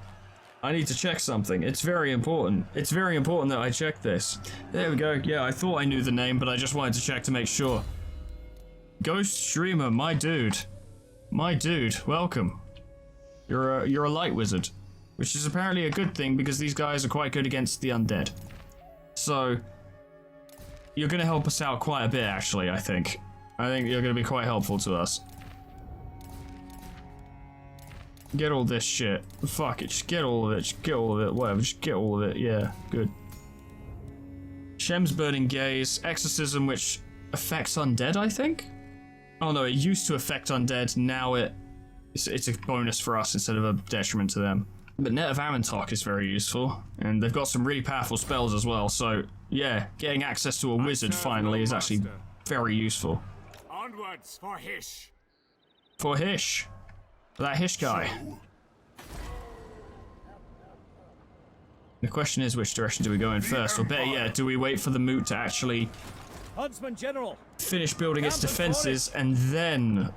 Speaker 2: I need to check something. It's very important. It's very important that I check this. There we go. Yeah, I thought I knew the name, but I just wanted to check to make sure. Ghost Streamer, my dude. My dude, welcome. You're a light wizard, which is apparently a good thing because these guys are quite good against the undead. So, you're gonna help us out quite a bit, actually, I think. I think you're gonna be quite helpful to us. Get all this shit. Fuck it, just get all of it, just get all of it, whatever, just get all of it, yeah, good. Shem's Burning Gaze, Exorcism, which affects undead, I think? Oh no, it used to affect undead, now it's a bonus for us instead of a detriment to them. But Net of Amantok is very useful, and they've got some really powerful spells as well, so yeah, getting access to a wizard finally is actually very useful.
Speaker 3: Onwards for Hish.
Speaker 2: For Hish. That Hish guy. The question is, which direction do we go in first? Or better yet, do we wait for the moot to actually
Speaker 1: Huntsman General.
Speaker 2: finish building its defenses and then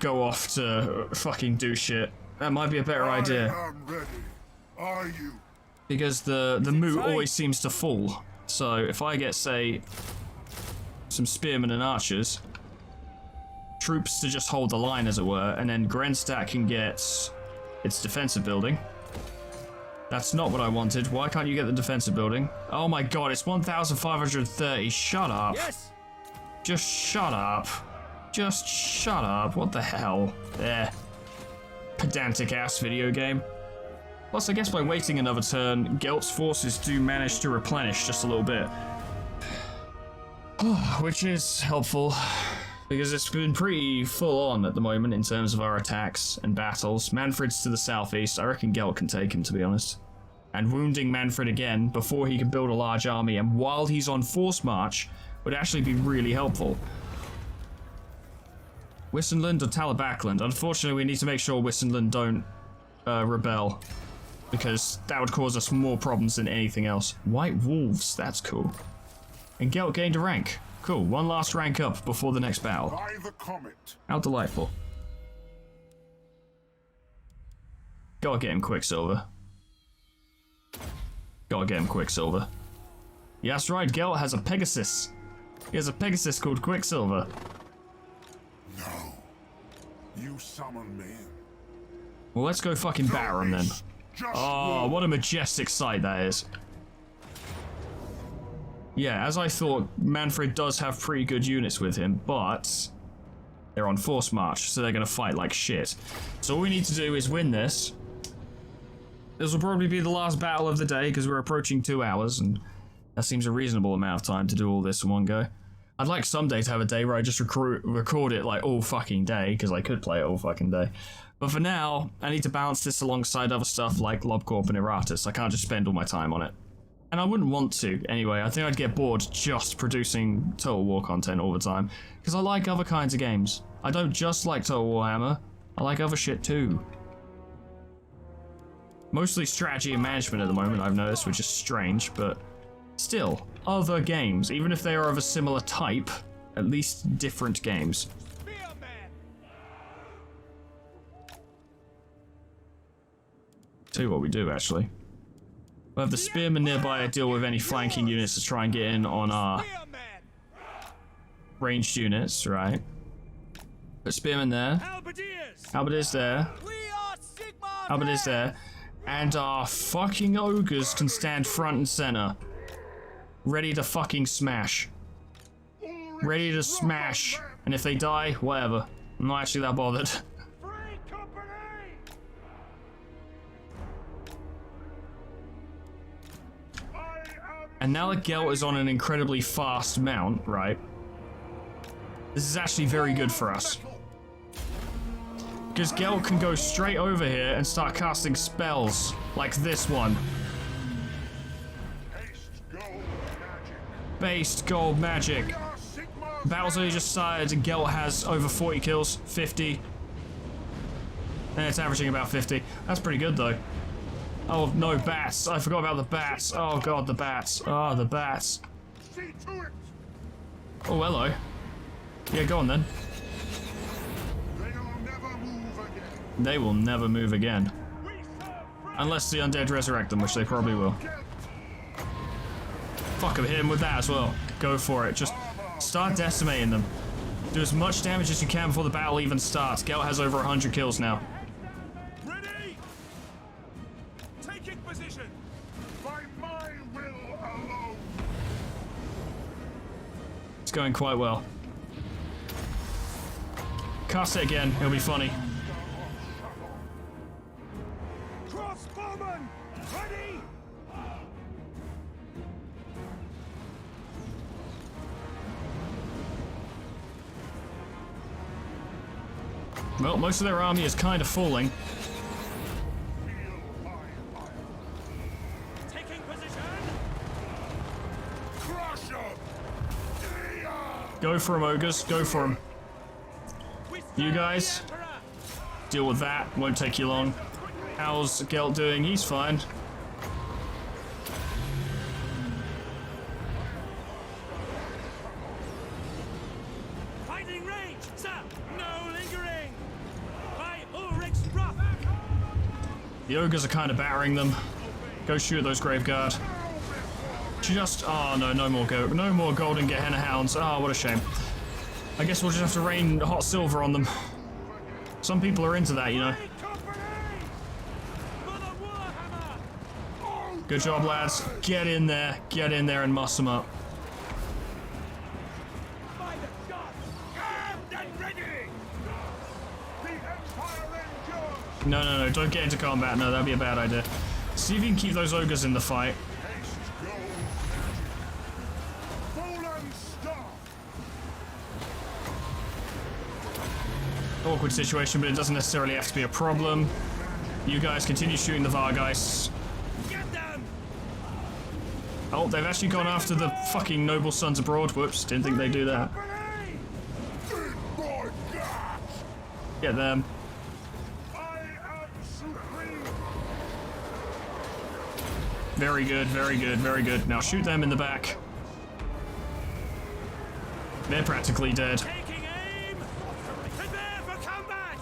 Speaker 2: go off to fucking do shit? That might be a better idea.
Speaker 5: I am ready. Are you?
Speaker 2: Because the moot always seems to fall. So if I get, say, some spearmen and archers, troops to just hold the line, as it were, and then Grenstadt can get its defensive building. That's not what I wanted. Why can't you get the defensive building? Oh my god, it's 1,530. Shut up.
Speaker 1: Yes.
Speaker 2: Just shut up. Just shut up. What the hell? There. Pedantic ass video game. Plus, I guess by waiting another turn, Gelt's forces do manage to replenish just a little bit. Which is helpful. Because it's been pretty full on at the moment in terms of our attacks and battles. Manfred's to the southeast. I reckon Gelt can take him, to be honest. And wounding Manfred again before he can build a large army and while he's on force march would actually be really helpful. Wissenland or Talabakland? Unfortunately, we need to make sure Wissenland don't rebel. Because that would cause us more problems than anything else. White Wolves, that's cool. And Gelt gained a rank. Cool, one last rank up before the next battle.
Speaker 5: By the comet.
Speaker 2: How delightful. Gotta get him Quicksilver. Gotta get him Quicksilver. Yeah, that's right, Gelt has a Pegasus. He has a Pegasus called Quicksilver.
Speaker 5: No. You summon me.
Speaker 2: Well, let's go fucking batter him then.
Speaker 5: Just
Speaker 2: Oh, what a majestic sight that is. Yeah, as I thought, Manfred does have pretty good units with him, but they're on force march, so they're gonna fight like shit. So all we need to do is win this. This will probably be the last battle of the day, because we're approaching 2 hours, and that seems a reasonable amount of time to do all this in one go. I'd like someday to have a day where I just record it like all fucking day, because I could play it all fucking day. But for now, I need to balance this alongside other stuff like LobCorp and Iratus. I can't just spend all my time on it. And I wouldn't want to, anyway. I think I'd get bored just producing Total War content all the time. Because I like other kinds of games. I don't just like Total Warhammer. I like other shit too. Mostly strategy and management at the moment, I've noticed, which is strange, but still, other games, even if they are of a similar type, at least different games. Tell you what we do, actually. We'll have the spearmen nearby to deal with any flanking units to try and get in on our
Speaker 1: Spearman!
Speaker 2: ranged units, right? Put spearmen there.
Speaker 1: Halberdiers!
Speaker 2: Halberdiers there.
Speaker 1: We are Sigma!
Speaker 2: Halberdiers there. And our fucking ogres can stand front and center. Ready to fucking smash. Ready to smash. And if they die, whatever. I'm not actually that bothered.
Speaker 1: Free company!
Speaker 2: And now that Gelt is on an incredibly fast mount, right? This is actually very good for us. Because Gelt can go straight over here and start casting spells, like this one. Based gold magic. Battles only just started and Gelt has over 40 kills, 50. And it's averaging about 50. That's pretty good though. Oh no, bats. I forgot about the bats. Oh god, the bats. Oh, the bats. Oh, hello. Yeah, go on then. They will never move again. Unless the undead resurrect them, which they probably will. Fuck, hit him with that as well. Go for it. Just start decimating them. Do as much damage as you can before the battle even starts. Gelt has over 100 kills now.
Speaker 1: Ready! Taking position!
Speaker 5: By my will alone.
Speaker 2: It's going quite well. Cast it again. It'll be funny.
Speaker 1: Crossbowman! Ready!
Speaker 2: Well, most of their army is kind of falling.
Speaker 1: Taking position!
Speaker 5: Crush 'em.
Speaker 2: Go for him, ogres. Go for him.
Speaker 1: We
Speaker 2: You guys,
Speaker 1: the Emperor!
Speaker 2: deal with that. Won't take you long. How's Gelt doing? He's fine.
Speaker 1: Fighting range, sir! No lingering! By Ulrich's wrath!
Speaker 2: The ogres are kind of battering them. Go shoot those graveguard. Just, oh no, no more golden Gehenna hounds. Oh, what a shame. I guess we'll just have to rain hot silver on them. Some people are into that, you know.
Speaker 1: Free company! For the Warhammer!
Speaker 2: Good job, lads. Get in there and muss them up.
Speaker 1: By the gods! Armed and ready! The Empire endures!
Speaker 2: No, don't get into combat. No, that'd be a bad idea. See if you can keep those ogres in the fight. Awkward situation, but it doesn't necessarily have to be a problem. You guys continue shooting the Vargeists.
Speaker 1: Get them!
Speaker 2: Oh, they've actually gone after the fucking noble sons abroad. Whoops, didn't think they'd do that.
Speaker 1: Company!
Speaker 2: Get them.
Speaker 5: I am supreme.
Speaker 2: Very good, very good, very good. Now shoot them in the back. They're practically dead.
Speaker 1: Taking aim! Prepare for combat!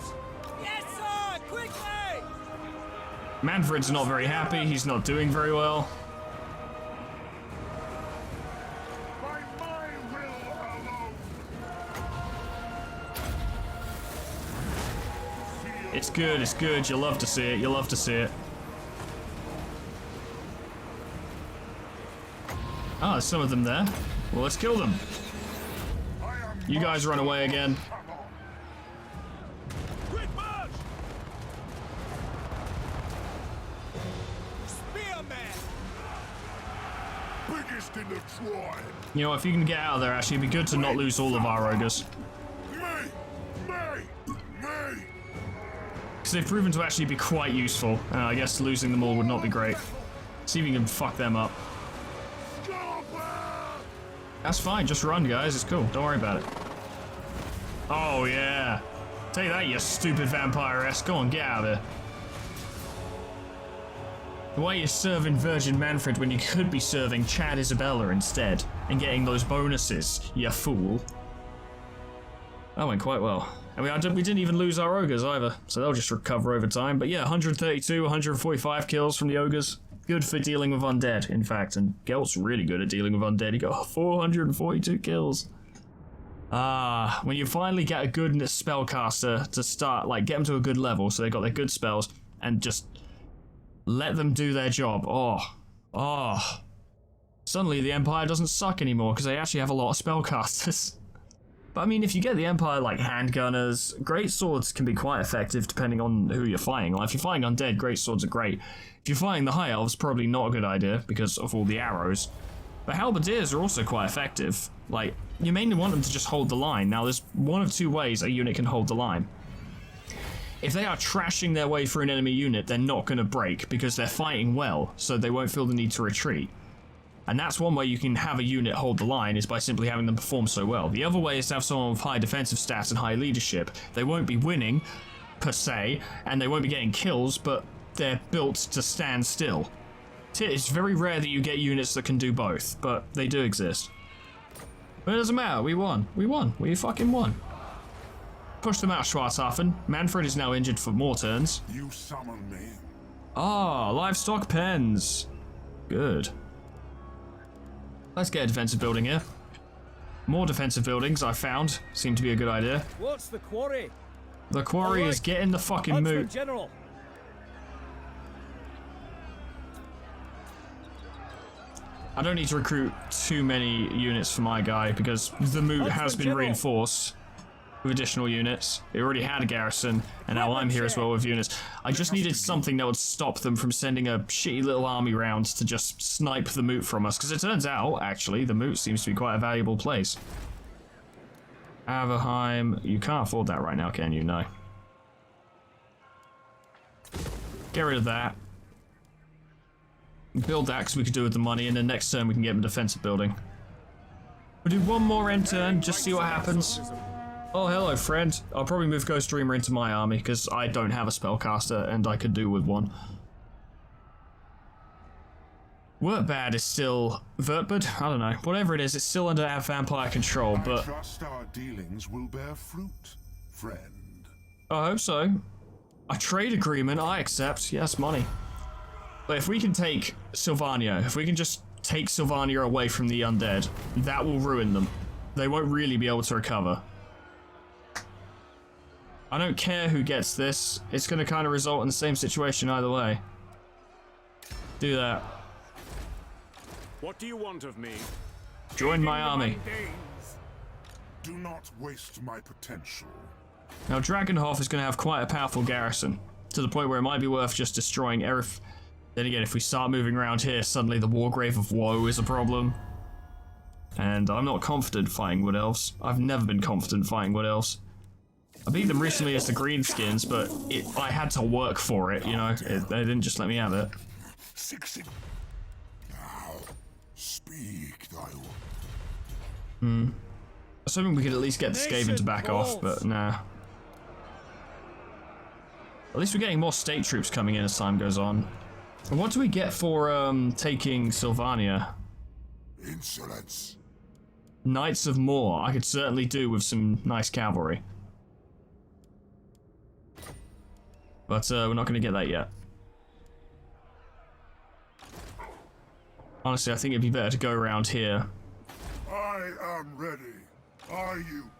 Speaker 1: Yes, sir! Quickly!
Speaker 2: Manfred's not very happy. He's not doing very well.
Speaker 5: By my will alone.
Speaker 2: It's good, it's good. You'll love to see it. You'll love to see it. Ah, there's some of them there. Well, let's kill them. You guys run away again.
Speaker 1: Quick march! Spearman!
Speaker 5: Biggest in the tribe.
Speaker 2: You know, if you can get out of there, actually, it'd be good to not lose all of our ogres.
Speaker 5: Me.
Speaker 2: Because they've proven to actually be quite useful. I guess losing them all would not be great. See if you can fuck them up. That's fine, just run, guys. It's cool. Don't worry about it. Oh, yeah. Take that, you stupid vampiress. Go on, get out of here. Why are you serving Virgin Manfred when you could be serving Chad Isabella instead? And getting those bonuses, you fool. That went quite well. And we didn't even lose our ogres either, so they'll just recover over time. But yeah, 132, 145 kills from the ogres. Good for dealing with undead, in fact. And Gelt's really good at dealing with undead. He got 442 kills. When you finally get a good spellcaster to start, like, get them to a good level, so they got their good spells, and just let them do their job. Oh. Suddenly the Empire doesn't suck anymore, because they actually have a lot of spellcasters. But I mean, if you get the Empire, like, handgunners, great swords can be quite effective depending on who you're fighting. Like, if you're fighting undead, great swords are great. If you're fighting the High Elves, probably not a good idea, because of all the arrows. But halberdiers are also quite effective. Like, you mainly want them to just hold the line. Now, there's one of two ways a unit can hold the line. If they are trashing their way through an enemy unit, they're not going to break, because they're fighting well, so they won't feel the need to retreat. And that's one way you can have a unit hold the line, is by simply having them perform so well. The other way is to have someone with high defensive stats and high leadership. They won't be winning, per se, and they won't be getting kills, but they're built to stand still. It's very rare that you get units that can do both, but they do exist. But it doesn't matter, we won. We fucking won. Push them out, Schwarzhafen. Manfred is now injured for more turns.
Speaker 5: You summon me.
Speaker 2: Livestock pens. Good. Let's get a defensive building here. More defensive buildings, I found. Seem to be a good idea.
Speaker 1: What's the quarry?
Speaker 2: The quarry is getting the fucking moot.
Speaker 1: General.
Speaker 2: I don't need to recruit too many units for my guy, because the moot has been reinforced with additional units. They already had a garrison, and now I'm here as well with units. I just needed something that would stop them from sending a shitty little army round to just snipe the moot from us, because it turns out, actually, the moot seems to be quite a valuable place. Averheim, you can't afford that right now, can you? No. Get rid of that. Build that, because we could do with the money, and then next turn we can get a defensive building. We'll do one more end turn, just see what happens. Oh, hello, friend. I'll probably move Ghost Dreamer into my army, because I don't have a spellcaster, and I could do with one. Wertbad is still... Vertbad? I don't know. Whatever it is, it's still under our vampire control, but...
Speaker 5: I trust our dealings will bear fruit, friend.
Speaker 2: I hope so. A trade agreement, I accept. Yes, money. But if we can take Sylvania, if we can just take Sylvania away from the undead, that will ruin them. They won't really be able to recover. I don't care who gets this. It's going to kind of result in the same situation either way. Do that.
Speaker 3: What do you want of me?
Speaker 2: Join my army.
Speaker 5: Do not waste my potential.
Speaker 2: Now, Dragonhof is going to have quite a powerful garrison, to the point where it might be worth just destroying Erif. Then again, if we start moving around here, suddenly the Wargrave of Woe is a problem. And I'm not confident fighting Wood Elves. I've never been confident fighting Wood Elves. I beat them recently as the Greenskins, but I had to work for it, you know? They didn't just let me have it.
Speaker 5: Now, speak, thou.
Speaker 2: Assuming we could at least get the Skaven to back off, but nah. At least we're getting more state troops coming in as time goes on. And what do we get for taking Sylvania?
Speaker 5: Insolence.
Speaker 2: Knights of Moor. I could certainly do with some nice cavalry. But we're not going to get that yet. Honestly, I think it'd be better to go around here.
Speaker 5: I am ready. Are you?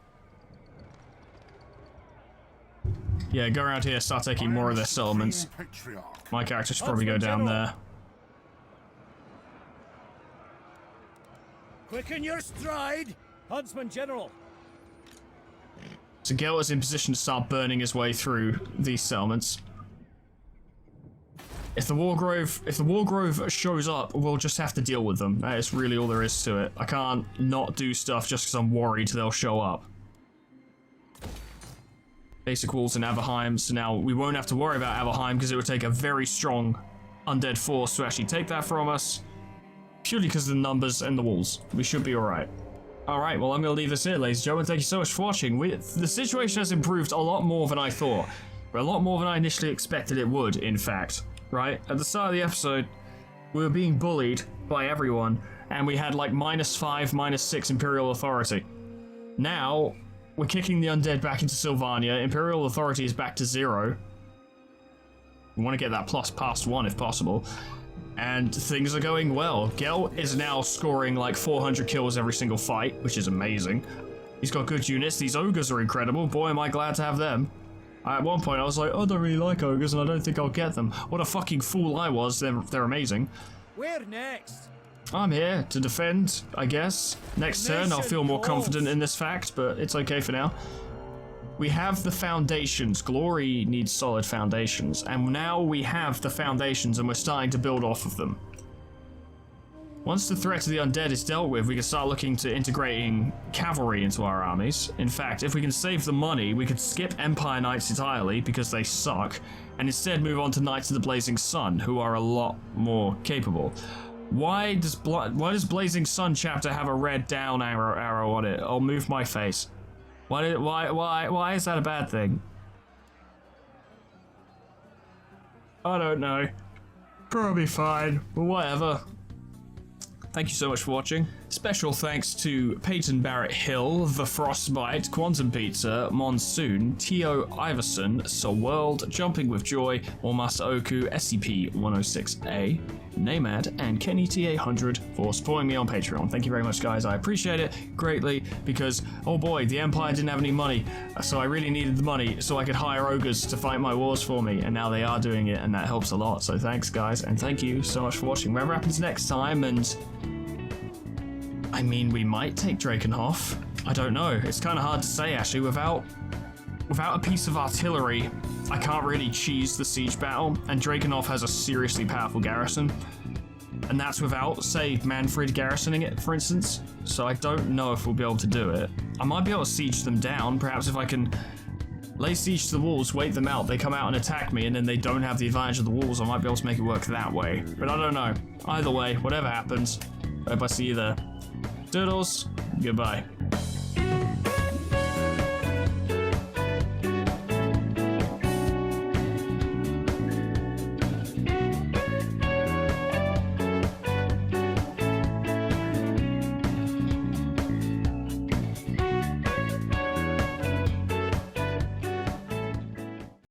Speaker 2: Yeah, go around here, start taking more of their settlements. My character should probably go down there.
Speaker 1: Quicken your stride, Huntsman General.
Speaker 2: So Gelt is in position to start burning his way through these settlements. If the Wargrove shows up, we'll just have to deal with them. That is really all there is to it. I can't not do stuff just because I'm worried they'll show up. Basic walls in Averheim, so now we won't have to worry about Averheim because it would take a very strong undead force to actually take that from us. Purely because of the numbers and the walls. We should be alright. Alright, well I'm going to leave this here, ladies and gentlemen. Thank you so much for watching. The situation has improved a lot more than I thought. A lot more than I initially expected it would, in fact. Right? At the start of the episode, we were being bullied by everyone, and we had like -5, -6 Imperial Authority. Now, We're kicking the undead back into Sylvania. Imperial authority is back to 0. We want to get that plus past 1 if possible. And things are going well. Gelt is now scoring like 400 kills every single fight, which is amazing. He's got good units. These ogres are incredible. Boy, am I glad to have them. At one point, I was like, I don't really like ogres, and I don't think I'll get them. What a fucking fool I was. They're amazing.
Speaker 1: Where next?
Speaker 2: I'm here to defend, I guess. Next turn, I'll feel more confident in this fact, but it's okay for now. We have the foundations. Glory needs solid foundations, and now we have the foundations, and we're starting to build off of them. Once the threat of the undead is dealt with, we can start looking to integrating cavalry into our armies. In fact, if we can save the money, we could skip Empire Knights entirely because they suck, and instead move on to Knights of the Blazing Sun, who are a lot more capable. Why does Blazing Sun chapter have a red down arrow on it? I'll move my face. Why is that a bad thing? I don't know. Probably fine, but whatever. Thank you so much for watching. Special thanks to Peyton Barrett Hill, The Frostbite, Quantum Pizza, Monsoon, Tio Iverson, Sir World, Jumping with Joy, Warmaster Oku, SCP-106A, Namad, and Kenny T800 for supporting me on Patreon. Thank you very much, guys. I appreciate it greatly because, oh boy, the Empire didn't have any money, so I really needed the money so I could hire ogres to fight my wars for me, and now they are doing it, and that helps a lot. So thanks, guys, and thank you so much for watching. Whatever happens next time, and I mean, we might take Drakenhof. I don't know. It's kind of hard to say, actually. Without a piece of artillery, I can't really cheese the siege battle, and Drakenhof has a seriously powerful garrison. And that's without, say, Manfred garrisoning it, for instance. So I don't know if we'll be able to do it. I might be able to siege them down. Perhaps if I can lay siege to the walls, wait them out, they come out and attack me, and then they don't have the advantage of the walls, I might be able to make it work that way. But I don't know. Either way, whatever happens, I hope I see you there. Doodles, goodbye.